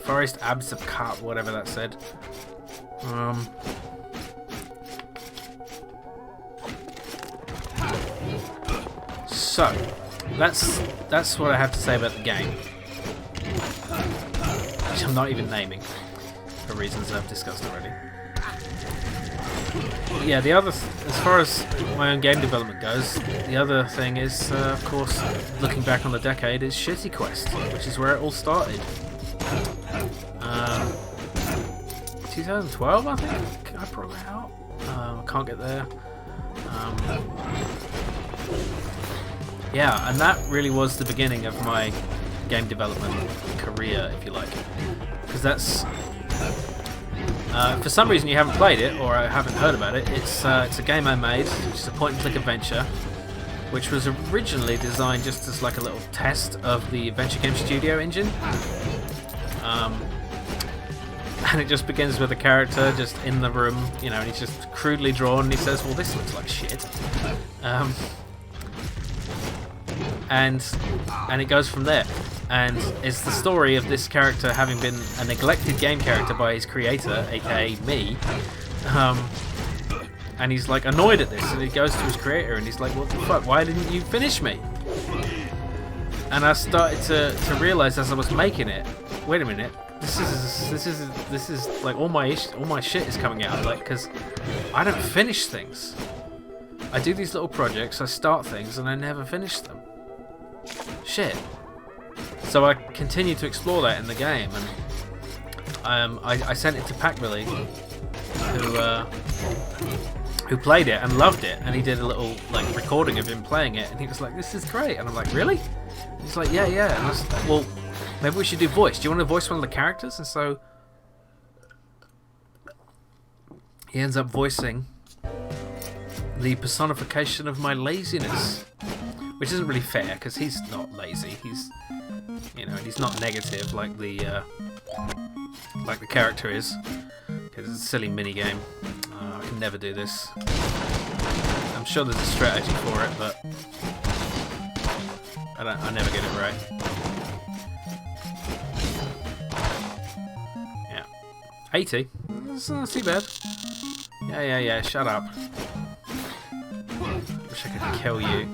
Forest Abs of Cut, whatever that said. So, that's what I have to say about the game, which I'm not even naming for reasons I've discussed already. Yeah, the other, as far as my own game development goes, the other thing is, of course, looking back on the decade, is Shitty Quest, which is where it all started. 2012, I think I brought that out. I can't get there. Yeah, and that really was the beginning of my game development career, if you like. Because that's... for some reason you haven't played it, or I haven't heard about it, it's a game I made, which is a point-and-click adventure, which was originally designed just as like a little test of the Adventure Game Studio engine. And it just begins with a character just in the room, you know, and he's just crudely drawn, and he says, well, this looks like shit. And it goes from there. And it's the story of this character having been a neglected game character by his creator, aka me. And he's like annoyed at this, and he goes to his creator and he's like, what the fuck, why didn't you finish me? And I started to realize as I was making it, wait a minute, this is like all my shit is coming out, like, because I don't finish things. I do these little projects, I start things, and I never finish them. Shit. So I continued to explore that in the game, and I sent it to Packbilly, who played it and loved it, and he did a little like recording of him playing it, and he was like, "This is great," and I'm like, "Really?" And he's like, "Yeah, yeah." And I was like, "Well, maybe we should do voice. Do you want to voice one of the characters?" And so he ends up voicing the personification of my laziness, which isn't really fair because he's not lazy. He's, you know, and he's not negative like the character is, because it's a silly mini game. I can never do this. I'm sure there's a strategy for it, but I never get it right. Yeah, 80. That's not too bad. Yeah. Shut up. Wish I could kill you.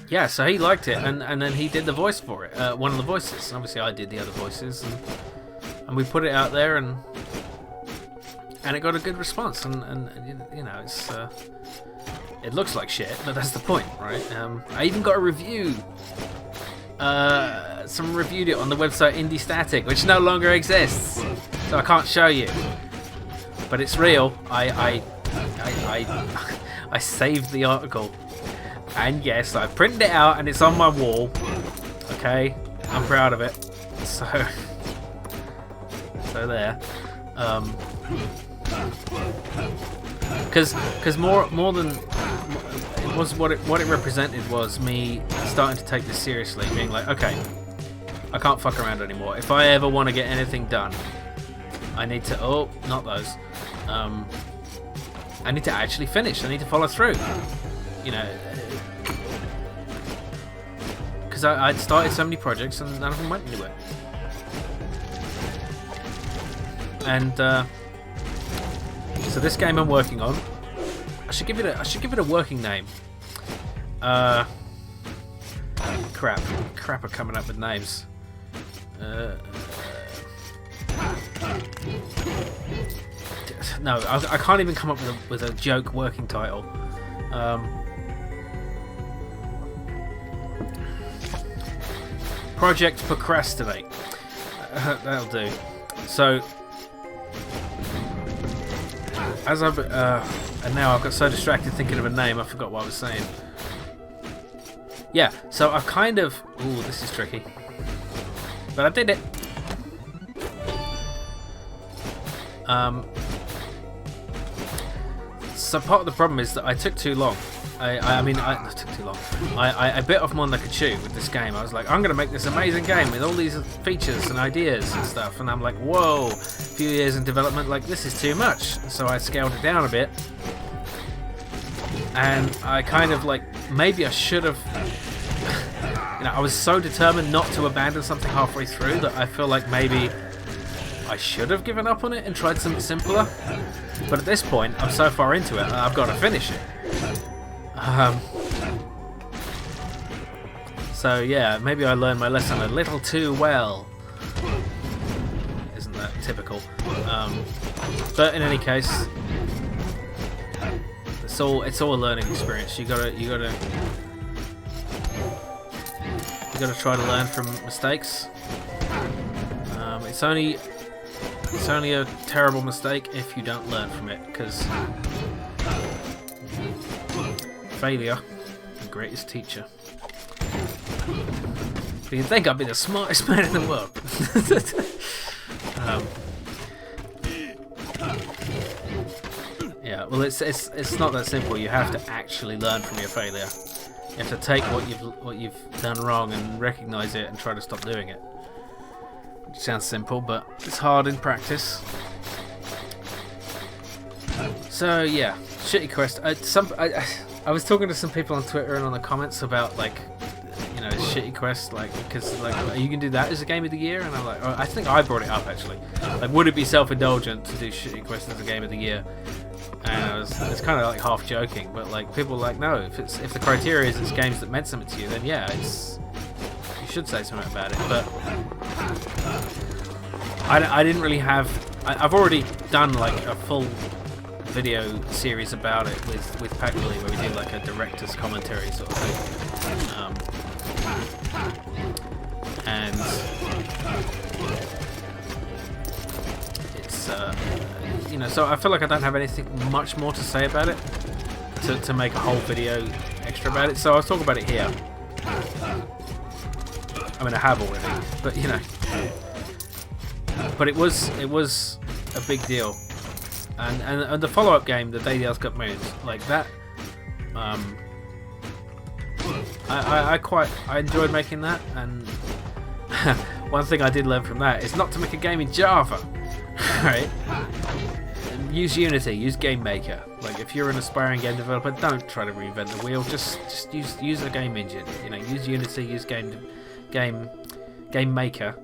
Yeah, so he liked it, and then he did the voice for it. One of the voices. Obviously, I did the other voices, and we put it out there, and it got a good response. And you know, it's it looks like shit, but that's the point, right? I even got a review. Someone reviewed it on the website Indie Static, which no longer exists, so I can't show you. But it's real. I saved the article, and yes, I printed it out, and it's on my wall. Okay, I'm proud of it. So there. Because more than it was what it represented was me starting to take this seriously, being like, okay, I can't fuck around anymore. If I ever want to get anything done, I need to. Oh, not those. I need to actually finish. I need to follow through. You know, because I'd started so many projects and none of them went anywhere. And so this game I'm working on, I should give it a working name. Crap are coming up with names. No, I can't even come up with a joke working title. Project Procrastinate. That'll do. So, as and now I've got so distracted thinking of a name, I forgot what I was saying. Yeah, so I've kind of... Ooh, this is tricky. But I did it. So part of the problem is that I took too long. I took too long. I bit off more than I could chew with this game. I was like, I'm going to make this amazing game with all these features and ideas and stuff. And I'm like, whoa, a few years in development, like, this is too much. So I scaled it down a bit. And I kind of like, maybe I should have... You know, I was so determined not to abandon something halfway through that I feel like maybe I should have given up on it and tried something simpler. But at this point, I'm so far into it, I've got to finish it. So yeah, maybe I learned my lesson a little too well. Isn't that typical? But in any case, it's all a learning experience. You gotta try to learn from mistakes. It's only a terrible mistake if you don't learn from it, because failure, the greatest teacher. But you'd think I'd be the smartest man in the world. Yeah, well, it's not that simple. You have to actually learn from your failure. You have to take what you've done wrong and recognize it and try to stop doing it. Which sounds simple, but it's hard in practice. So yeah, shitty quest. I was talking to some people on Twitter and on the comments about, like, you know, shitty quest, like, because like, are you gonna do that as a game of the year? And I'm like, I think I brought it up actually. Like, would it be self-indulgent to do shitty quest as a game of the year? And it's kind of like half joking, but like people are like, no, if the criteria is it's games that meant something to you, then yeah, you should say something about it. But I didn't really have. I've already done like a full video series about it with Packly, where we do like a director's commentary sort of thing. And it's you know, so I feel like I don't have anything much more to say about it to make a whole video extra about it. So I'll talk about it here. I mean, I have already, but you know, but it was a big deal, and the follow-up game, the Day the Earth Got Mooned, like that. I enjoyed making that, and one thing I did learn from that is not to make a game in Java, right? Use Unity, use Game Maker. Like if you're an aspiring game developer, don't try to reinvent the wheel. Just use a game engine. You know, use Unity, use Game Maker,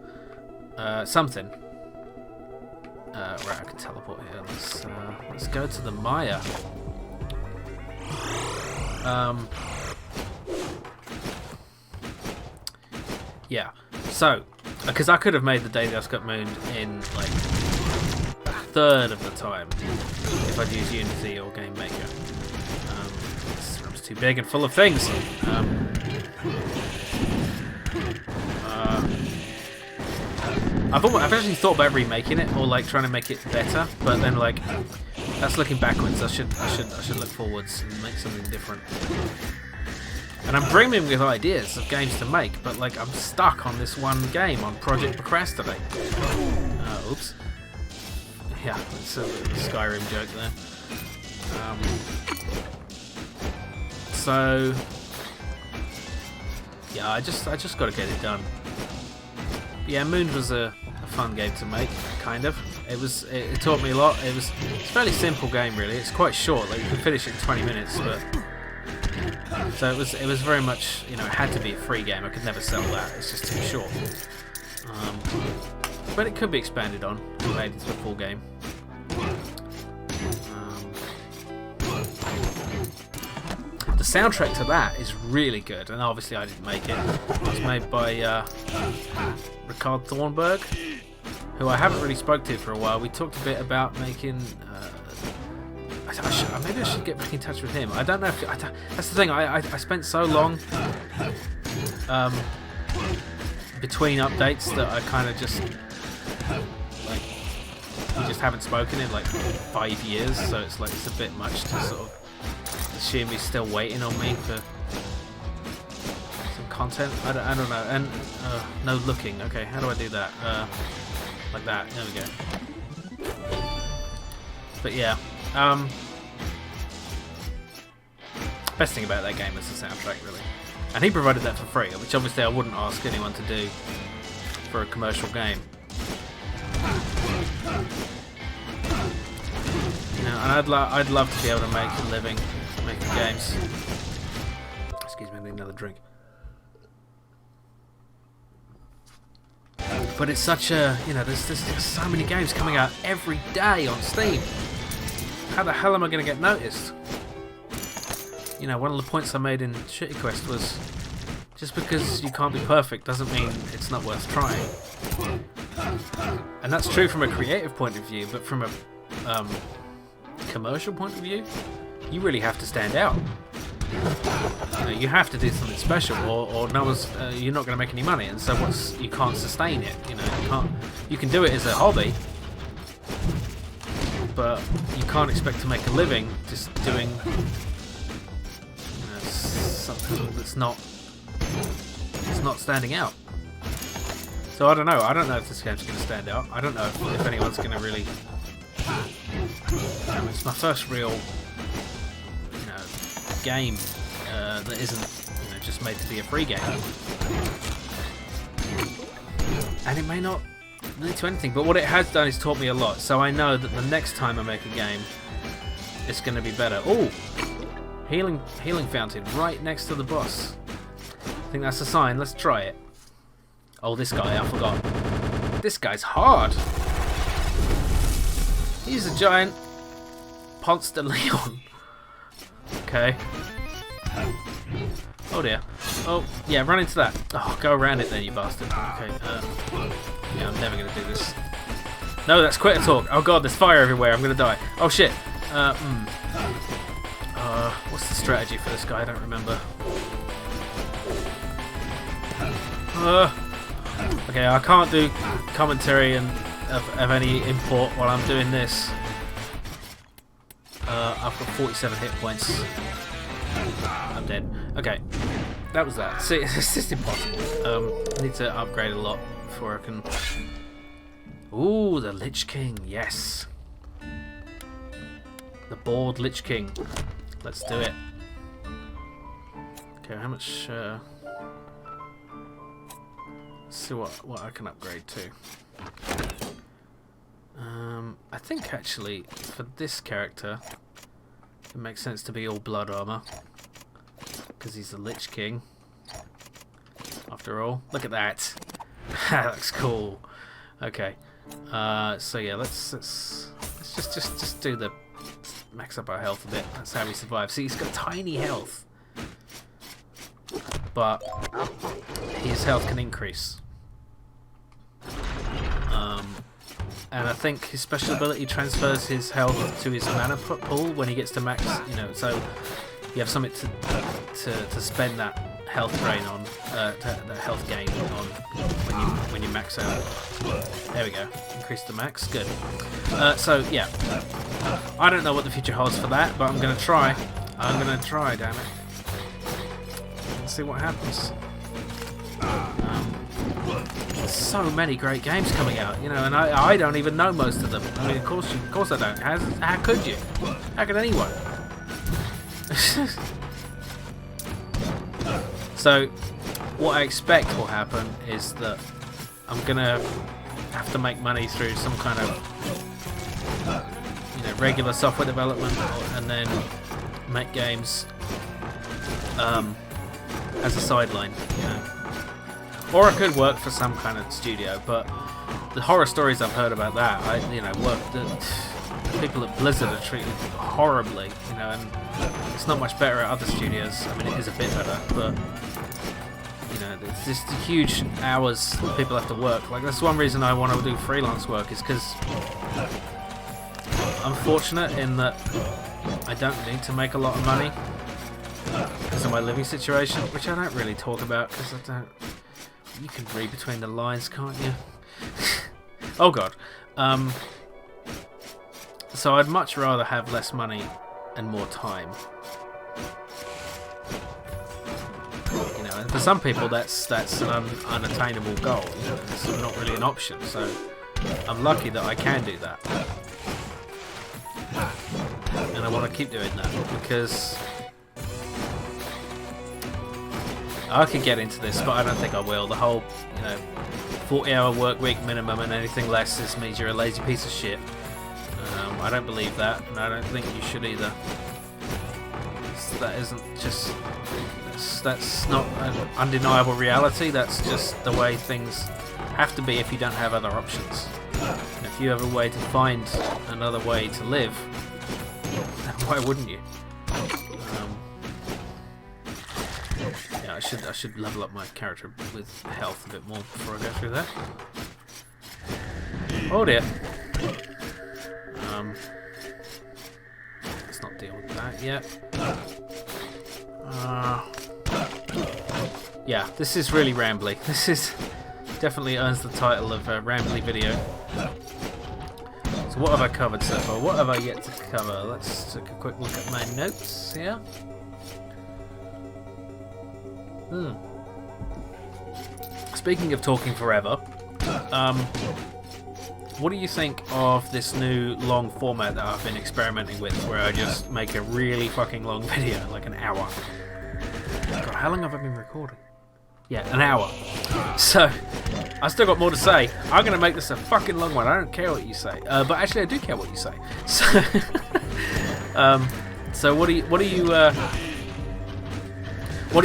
something. Right, I can teleport here. Let's go to the Maya. Yeah. So, because I could have made the Day the Earth Got Mooned in like a third of the time if I'd used Unity or Game Maker. This room's too big and full of things. I've actually thought about remaking it or like trying to make it better, but then like that's looking backwards. I should look forwards and make something different. And I'm brimming with ideas of games to make, but like I'm stuck on this one game on Project Procrastinate. Oops. Yeah, it's a Skyrim joke there. So yeah, I just got to get it done. Yeah, Moon was a fun game to make, kind of. It taught me a lot. It's a fairly simple game, really. It's quite short. Like you can finish it in 20 minutes, but so it was very much, you know, it had to be a free game. I could never sell that. It's just too short. But it could be expanded on and made into a full game. The soundtrack to that is really good, and obviously I didn't make it. It was made by Richard Thornburg, who I haven't really spoke to for a while. We talked a bit about making. Maybe I should get back in touch with him. I don't know if that's the thing. I spent so long between updates that I kind of just like we just haven't spoken in like 5 years. So it's like it's a bit much to sort of assume he's still waiting on me for some content. I don't know. And no looking. Okay, how do I do that? Like that. There we go. But yeah. Best thing about that game is the soundtrack, really. And he provided that for free, which obviously I wouldn't ask anyone to do for a commercial game. You know, and I'd love to be able to make a living making games. Excuse me, I need another drink. But it's such a, you know, there's so many games coming out every day on Steam. How the hell am I going to get noticed? You know, one of the points I made in Shitty Quest was just because you can't be perfect doesn't mean it's not worth trying. And that's true from a creative point of view, but from a commercial point of view, you really have to stand out. You know, you have to do something special, or no one's. You're not going to make any money, and so you can't sustain it. You know, you can do it as a hobby, but you can't expect to make a living just doing something that's not standing out. So I don't know. I don't know if this game's going to stand out. I don't know if anyone's going to really. It's my first real, you know, game that isn't, you know, just made to be a free game, and it may not lead to anything. But what it has done is taught me a lot. So I know that the next time I make a game, it's going to be better. Oh, healing fountain right next to the boss. I think that's a sign. Let's try it. Oh, this guy, I forgot. This guy's hard. He's a giant Ponce de Leon. Okay. Oh dear. Oh, yeah, run into that. Oh, go around it then, you bastard. Okay, yeah, I'm never going to do this. No, that's quitter talk. Oh god, there's fire everywhere. I'm going to die. Oh shit. What's the strategy for this guy? I don't remember. Okay, I can't do commentary of any import while I'm doing this. I've got 47 hit points. I'm dead. Okay, that was that. See, it's just impossible. I need to upgrade a lot before I can... Ooh, the Lich King, yes. The bored Lich King. Let's do it. Okay, how much... let's see what I can upgrade to. I think actually for this character it makes sense to be all blood armor because he's the Lich King. After all, look at that. That looks cool. Okay, so yeah, let's just do the max up our health a bit. That's how we survive. See, he's got tiny health, but his health can increase. And I think his special ability transfers his health to his mana pool when he gets to max. You know, so you have something to spend that health drain on, that health gain on when you max out. There we go. Increase the max. Good. So yeah, I don't know what the future holds for that, but I'm gonna try. I'm gonna try. Damn it. Let's see what happens. There's so many great games coming out, you know, and I don't even know most of them. I mean, of course I don't. How could you? How could anyone? So, what I expect will happen is that I'm gonna have to make money through some kind of, you know, regular software development, and then make games as a sideline, you know. Or I could work for some kind of studio, but the horror stories I've heard about that, the people at Blizzard are treated horribly, you know, and it's not much better at other studios. I mean, it is a bit better, but you know, it's just huge hours people have to work. Like, that's one reason I want to do freelance work, is because I'm fortunate in that I don't need to make a lot of money because of my living situation, which I don't really talk about because I don't. You can read between the lines, can't you? Oh god. So I'd much rather have less money and more time. You know, and for some people that's an unattainable goal. You know, it's not really an option. So I'm lucky that I can do that, and I want to keep doing that because I could get into this, but I don't think I will. The whole, you know, 40-hour work week minimum and anything less just means you're a lazy piece of shit. I don't believe that, and I don't think you should either. That isn't just... That's not an undeniable reality. That's just the way things have to be if you don't have other options. And if you have a way to find another way to live, then why wouldn't you? Yeah, I should level up my character with health a bit more before I go through that. Oh dear. Let's not deal with that yet. Yeah, this is really rambly. This is definitely earns the title of a rambly video. So what have I covered so far? What have I yet to cover? Let's take a quick look at my notes here. Speaking of talking forever, what do you think of this new long format that I've been experimenting with, where I just make a really fucking long video, like an hour? God, how long have I been recording? Yeah, an hour. So, I still got more to say. I'm going to make this a fucking long one. I don't care what you say. But actually, I do care what you say. So, so what do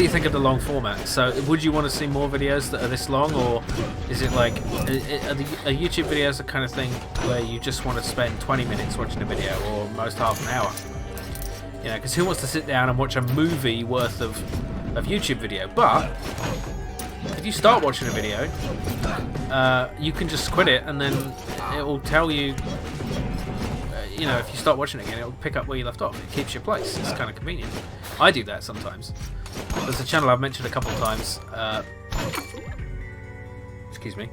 you think of the long format? So, would you want to see more videos that are this long, or is it like are YouTube videos the kind of thing where you just want to spend 20 minutes watching a video, or most half an hour? You know, because who wants to sit down and watch a movie worth of YouTube video? But if you start watching a video, you can just quit it, and then it will tell you. You know, if you start watching it again, it will pick up where you left off. It keeps your place. It's kind of convenient. I do that sometimes. There's a channel I've mentioned a couple of times. Excuse me.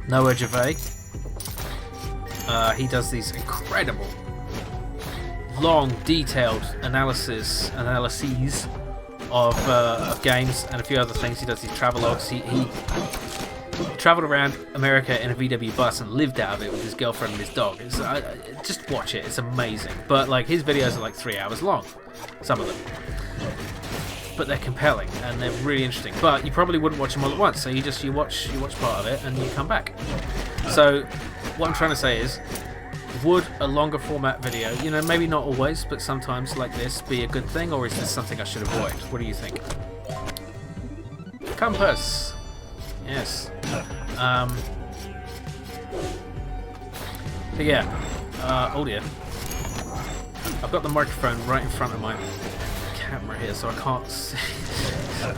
Noah Gervais. He does these incredible long, detailed analyses of games and a few other things. He does these travelogues. He travelled around America in a VW bus and lived out of it with his girlfriend and his dog. Just watch it. It's amazing. But like his videos are like 3 hours long, some of them. But they're compelling and they're really interesting. But you probably wouldn't watch them all at once. So you watch part of it and you come back. So what I'm trying to say is, would a longer format video, you know, maybe not always, but sometimes like this, be a good thing, or is this something I should avoid? What do you think? Compass. Yes. But yeah. Oh dear. I've got the microphone right in front of my camera here, so I can't see.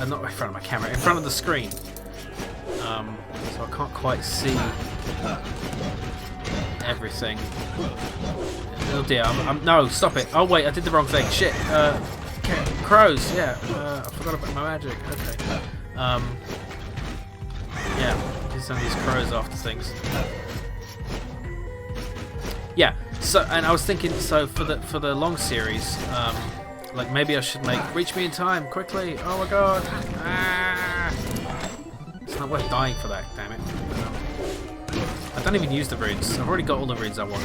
Not right in front of my camera, in front of the screen. So I can't quite see everything. Oh dear, no, stop it. Oh wait, I did the wrong thing. Shit. Crows, yeah. I forgot about my magic. Okay. Yeah, send these crows after things. Yeah, so, and I was thinking, so for the long series, like maybe I should make Reach Me in Time, quickly. Oh my god. Ah. It's not worth dying for that, damn it. I don't even use the runes. I've already got all the runes I want.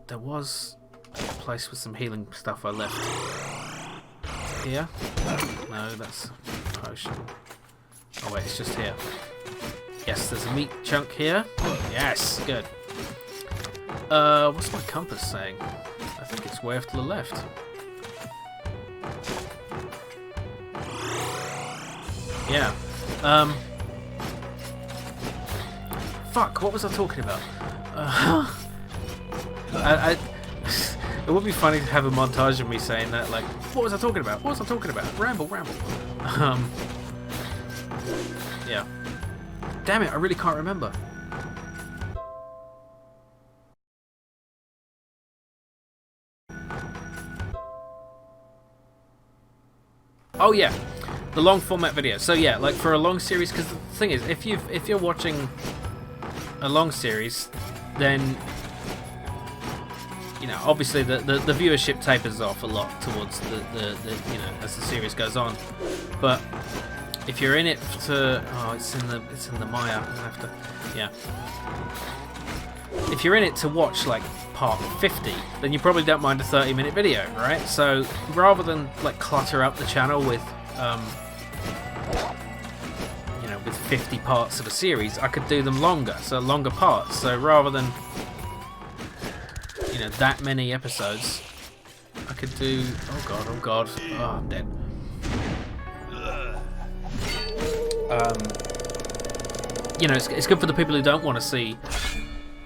There was a place with some healing stuff I left. Here? No, that's a potion. Oh wait, it's just here. Yes, there's a meat chunk here. Yes, good. What's my compass saying? I think it's way off to the left. Yeah. Fuck, what was I talking about? It would be funny to have a montage of me saying that, like, what was I talking about? What was I talking about? Ramble. Yeah. Damn it, I really can't remember. Oh yeah, the long format video. So yeah, like for a long series, because the thing is, if you're watching a long series, then you know, obviously the viewership tapers off a lot towards the you know, as the series goes on. But if you're in it to, oh, it's in the Maya. I have to, yeah. If you're in it to watch like part 50, then you probably don't mind a 30-minute video, right? So rather than like clutter up the channel with, you know, with 50 parts of a series, I could do them longer, so longer parts. So rather than, you know, that many episodes, I could do, oh god, oh, I'm dead. You know, it's good for the people who don't want to see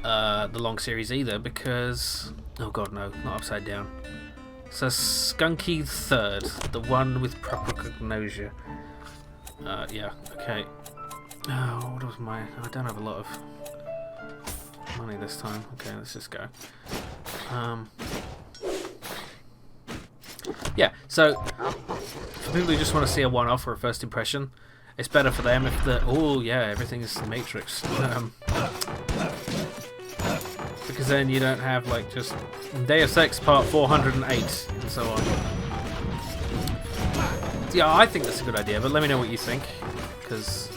the long series either, because, oh god, no, not upside down. So Skunky Third, the one with proper cognosia. Yeah, okay. Oh, what was my? I don't have a lot of money this time. Okay, let's just go. Yeah, so for people who just want to see a one-off or a first impression, it's better for them if the, oh yeah, everything's Matrix. Because then you don't have like just Deus Ex Part 408 and so on. Yeah, I think that's a good idea, but let me know what you think, because,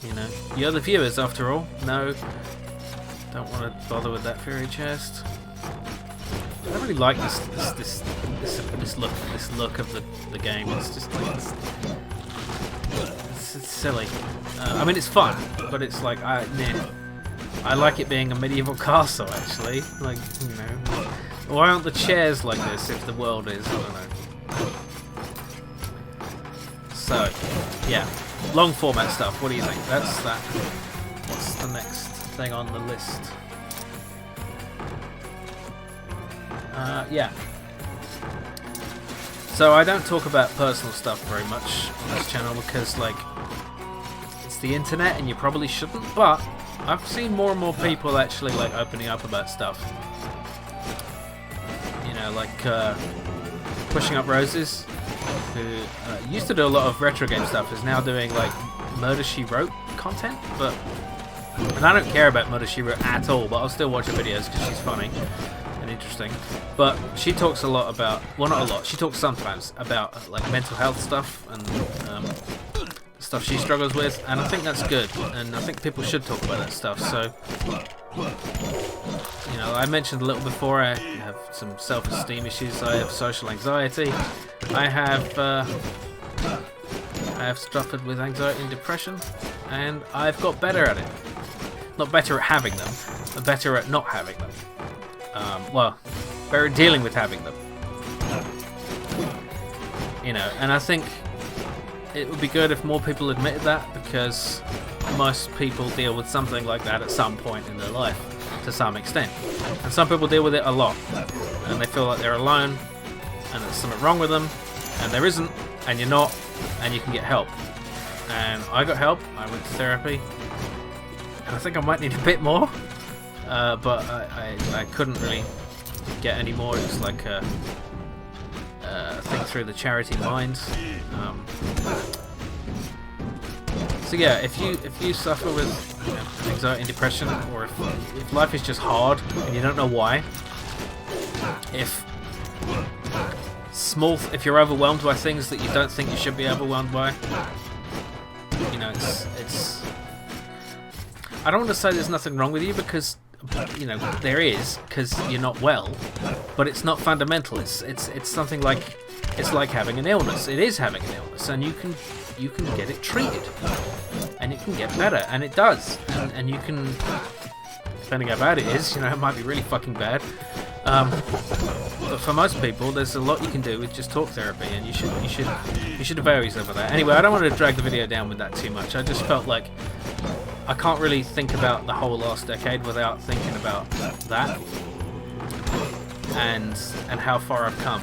you know, you're the viewers after all. No, don't want to bother with that fairy chest. I don't really like this look of the game. It's just like it's silly. I mean, it's fun, but it's like I like it being a medieval castle, actually. Like, you know, why aren't the chairs like this if the world is? I don't know. So, yeah, long format stuff. What do you think? That's that. What's the next thing on the list? Yeah. So I don't talk about personal stuff very much on this channel because, like, it's the internet and you probably shouldn't, but I've seen more and more people actually, like, opening up about stuff. You know, like, Pushing Up Roses, who used to do a lot of retro game stuff, is now doing, like, Murder, She Wrote content, but And I don't care about Mother Shiro at all, but I'll still watch her videos because she's funny and interesting. But she talks a lot about, well, not a lot, she talks sometimes about like mental health stuff and stuff she struggles with, and I think that's good, and I think people should talk about that stuff. So, you know, I mentioned a little before, I have some self-esteem issues, I have social anxiety, I have suffered with anxiety and depression, and I've got better at it. Not better at having them, but better at not having them. Well, better at dealing with having them. You know, and I think it would be good if more people admitted that, because most people deal with something like that at some point in their life, to some extent. And some people deal with it a lot, and they feel like they're alone, and there's something wrong with them, and there isn't, and you're not, and you can get help. And I got help, I went to therapy, and I think I might need a bit more, but I couldn't really get any more. It was like a thing through the charity Minds. So yeah, if you suffer with, you know, anxiety and depression, or if life is just hard and you don't know why, if you're overwhelmed by things that you don't think you should be overwhelmed by, you know, it's I don't want to say there's nothing wrong with you, because, you know, there is, because you're not well, but it's not fundamental. It's something like, it's like having an illness. It is having an illness, and you can get it treated, and it can get better, and it does, and you can, depending how bad it is, you know, it might be really fucking bad. But for most people, there's a lot you can do with just talk therapy, and you should avail yourself of that. Anyway, I don't want to drag the video down with that too much. I just felt like I can't really think about the whole last decade without thinking about that, and how far I've come.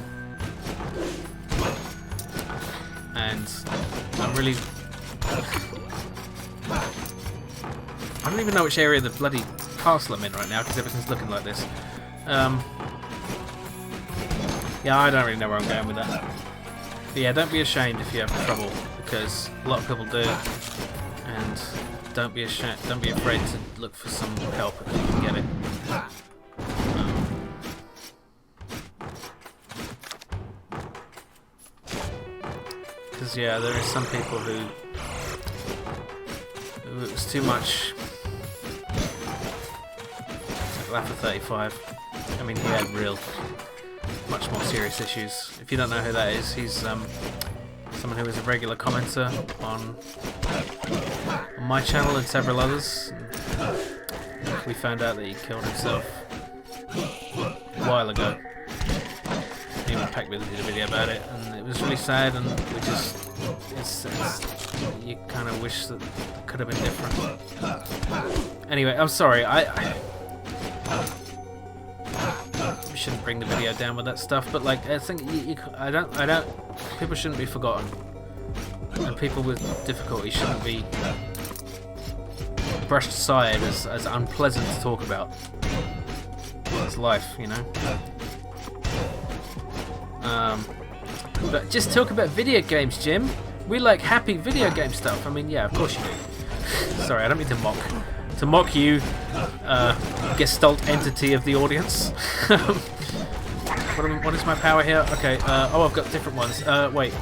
And I'm really, I don't even know which area of the bloody castle I'm in right now, because everything's looking like this. Yeah, I don't really know where I'm going with that. But yeah, don't be ashamed if you have trouble, because a lot of people do, and don't be ashamed. Don't be afraid to look for some help if you can get it. Because yeah, there is some people who it was too much. Like Laffer 35. I mean, he had much more serious issues. If you don't know who that is, he's someone who is a regular commenter on my channel and several others. We found out that he killed himself a while ago. He even packed me did a video about it, and it was really sad, and we just, you kind of wish that it could have been different. Anyway, I'm sorry, we shouldn't bring the video down with that stuff, but like, I think people shouldn't be forgotten, and people with difficulty shouldn't be brushed aside as unpleasant to talk about. It's life, you know. But just talk about video games, Jim. We like happy video game stuff. I mean, yeah, of course you do. Sorry, I don't mean to mock you, gestalt entity of the audience. What is my power here? Okay, oh, I've got different ones. Wait.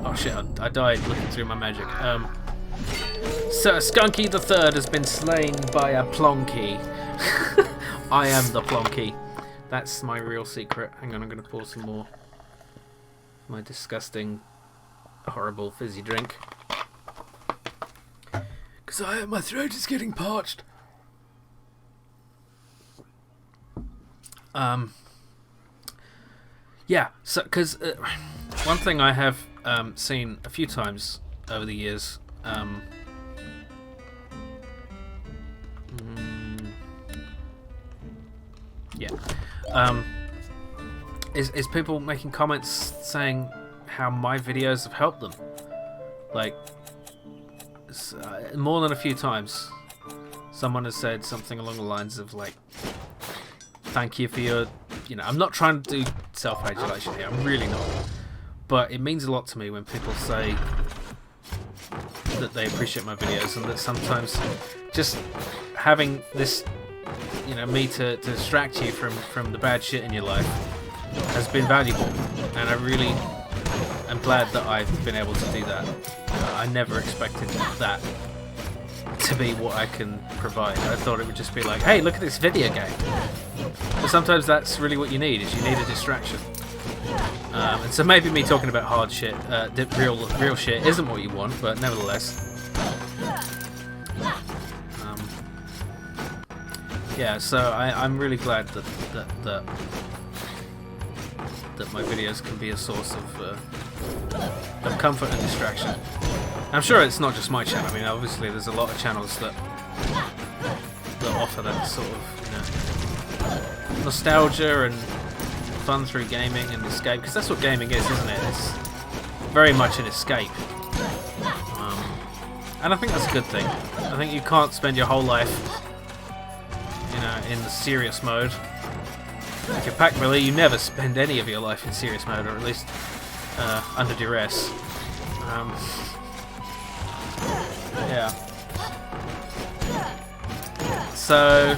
Oh shit, I died looking through my magic. Sir Skunky the Third has been slain by a plonky. I am the plonky. That's my real secret. Hang on, I'm going to pour some more. My disgusting, horrible fizzy drink. Because my throat is getting parched. Yeah, so, because one thing I have seen a few times over the years, is people making comments saying how my videos have helped them. Like, more than a few times, someone has said something along the lines of like, thank you for your, you know, I'm not trying to do self-flagellation here, I'm really not, but it means a lot to me when people say that they appreciate my videos, and that sometimes just having this, you know, me to distract you from the bad shit in your life has been valuable, and I really am glad that I've been able to do that. I never expected that to be what I can provide. I thought it would just be like, hey, look at this video game. But sometimes that's really what you need, is you need a distraction. And so maybe me talking about hard shit, real shit, isn't what you want, but nevertheless. Yeah, so I'm really glad that my videos can be a source of comfort and distraction. I'm sure it's not just my channel. I mean, obviously there's a lot of channels that offer that sort of, you know, nostalgia and fun through gaming and escape, because that's what gaming is, isn't it? It's very much an escape. And I think that's a good thing. I think you can't spend your whole life, you know, in the serious mode. If you're Pac Billy, you never spend any of your life in serious mode, or at least under duress. Yeah. So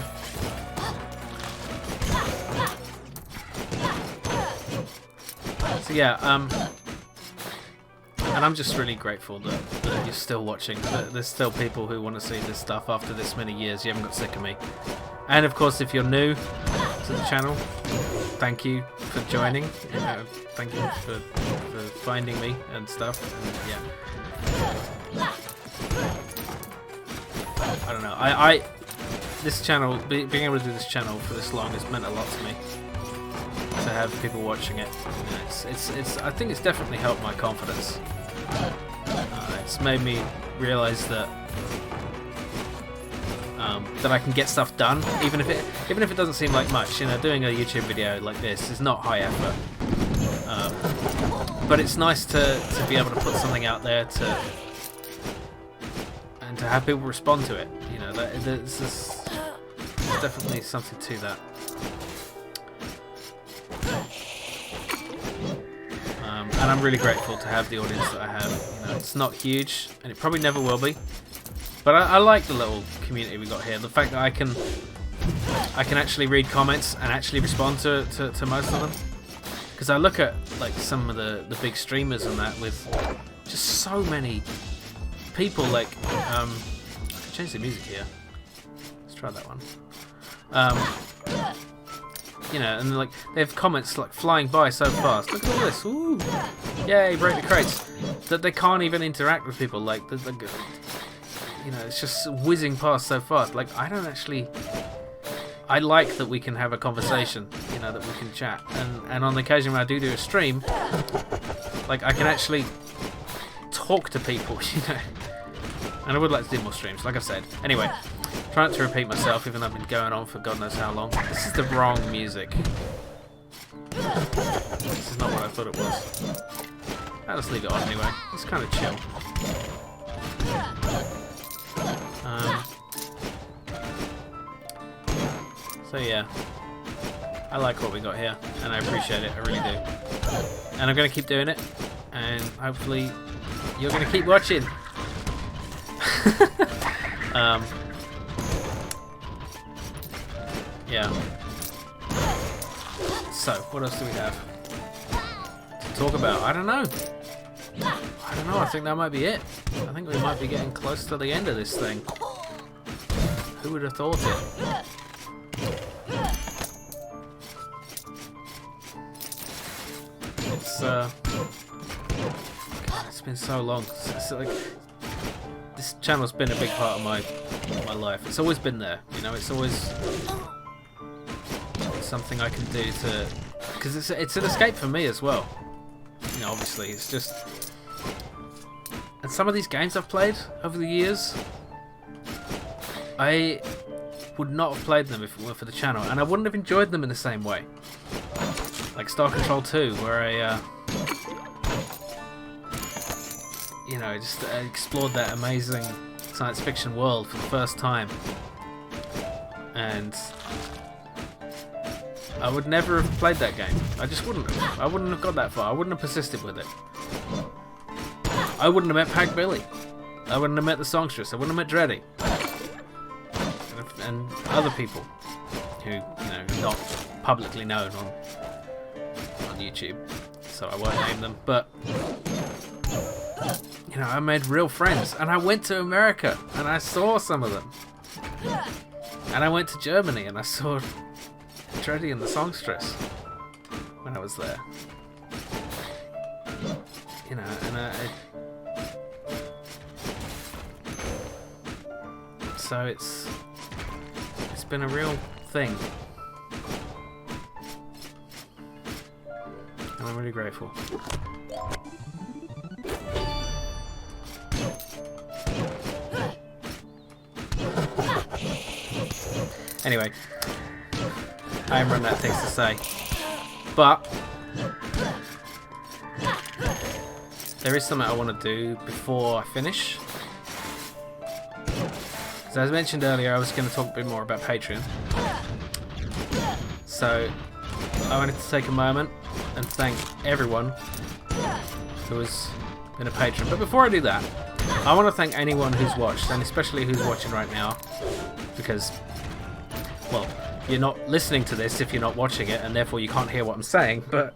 yeah, and I'm just really grateful that you're still watching, that there's still people who want to see this stuff after this many years. You haven't got sick of me. And of course, if you're new to the channel, thank you for joining. You know, thank you for finding me and stuff. And yeah. I don't know. This channel, being able to do this channel for this long has meant a lot to me. To have people watching it, you know, it's. I think it's definitely helped my confidence. It's made me realise that that I can get stuff done, even if it doesn't seem like much. You know, doing a YouTube video like this is not high effort, but it's nice to be able to put something out there and to have people respond to it. You know, there's definitely something to that. And I'm really grateful to have the audience that I have. You know, it's not huge, and it probably never will be. But I like the little community we got here. The fact that I can actually read comments and actually respond to most of them. Because I look at like some of the big streamers and that with just so many people. Like, I can change the music here. Let's try that one. You know, and like they have comments like flying by so fast. Look at all this! Ooh, yay! Break the crates. That they can't even interact with people. Like, you know, it's just whizzing past so fast. Like, I don't actually. I like that we can have a conversation. You know, that we can chat. And on the occasion when I do a stream, like I can actually talk to people. You know, and I would like to do more streams, like I said. Anyway. Try not to repeat myself, even though I've been going on for God knows how long. This is the wrong music. This is not what I thought it was. I'll just leave it on anyway. It's kind of chill. So yeah, I like what we got here, and I appreciate it. I really do. And I'm going to keep doing it, and hopefully you're going to keep watching. Yeah. So, what else do we have to talk about? I don't know. I think that might be it. I think we might be getting close to the end of this thing. Who would have thought it? It's been so long. It's like this channel's been a big part of my life. It's always been there. You know, it's always something I can do to, because it's an escape for me as well. You know, obviously it's just, and some of these games I've played over the years, I would not have played them if it weren't for the channel, and I wouldn't have enjoyed them in the same way. Like Star Control 2, where I you know, just explored that amazing science fiction world for the first time, and I would never have played that game. I just wouldn't have. I wouldn't have got that far. I wouldn't have persisted with it. I wouldn't have met Pac Billy. I wouldn't have met the songstress. I wouldn't have met Dreddy. other people who, you know, are not publicly known on YouTube, so I won't name them, but you know, I made real friends, and I went to America and I saw some of them, and I went to Germany and I saw Dreddy and the Songstress when I was there, you know, and so it's been a real thing, and I'm really grateful. Anyway, I am running out of things to say, but there is something I want to do before I finish. So as mentioned earlier, I was going to talk a bit more about Patreon. So I wanted to take a moment and thank everyone who has been a patron. But before I do that, I want to thank anyone who's watched, and especially who's watching right now, because, well, you're not listening to this if you're not watching it, and therefore you can't hear what I'm saying. But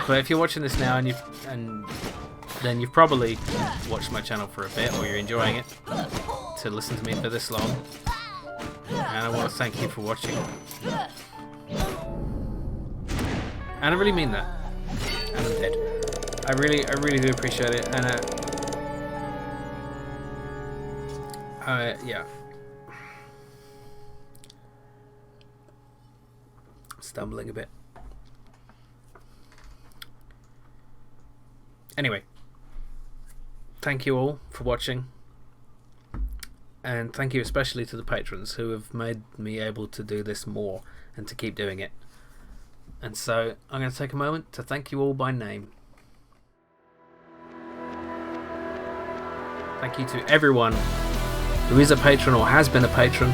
but if you're watching this now then you've probably watched my channel for a bit, or you're enjoying it to listen to me for this long, and I want to thank you for watching. And I really mean that. And I'm dead. I really do appreciate it, and yeah. Stumbling a bit. Anyway, thank you all for watching, and thank you especially to the patrons who have made me able to do this more and to keep doing it. And so I'm going to take a moment to thank you all by name. Thank you to everyone who is a patron or has been a patron.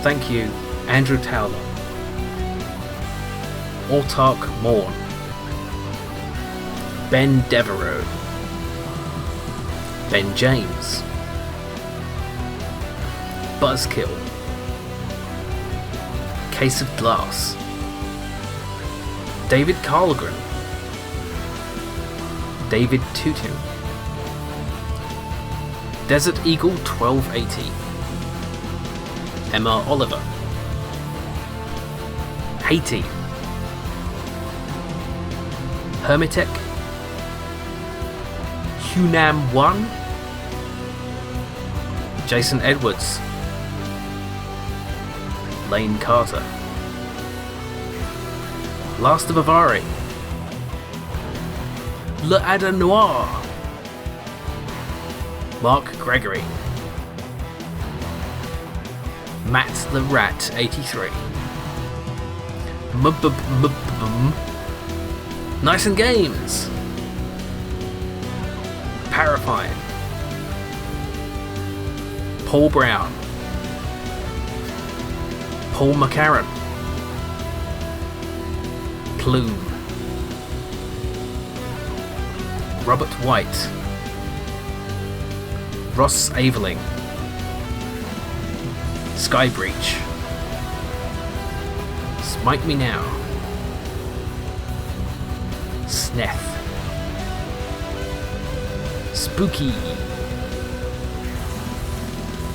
Thank you, Andrew Towler, Autark Morn, Ben Devereaux, Ben James, Buzzkill, Case of Glass, David Carlgren, David Tutu, Desert Eagle 1280, Emma Oliver, Haiti, Hermitech, Hunam 1, Jason Edwards, Lane Carter, Last of Avari, Le Ada Noir, Mark Gregory, Matt the Rat 83, Nice and Games, Parafine, Paul Brown, Paul McCarran, Plume, Robert White, Ross Aveling, Skybreach, Smite Me Now, Sneth, Spooky,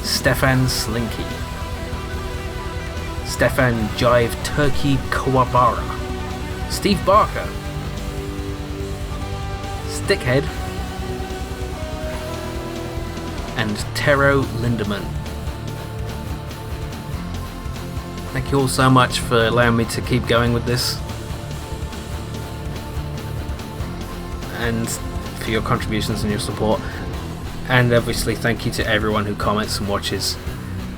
Stefan Slinky, Stefan Jive Turkey Kawabara, Steve Barker, Stickhead, and Tero Lindemann. Thank you all so much for allowing me to keep going with this, and for your contributions and your support, and obviously thank you to everyone who comments and watches,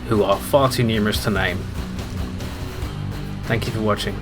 who are far too numerous to name. Thank you for watching.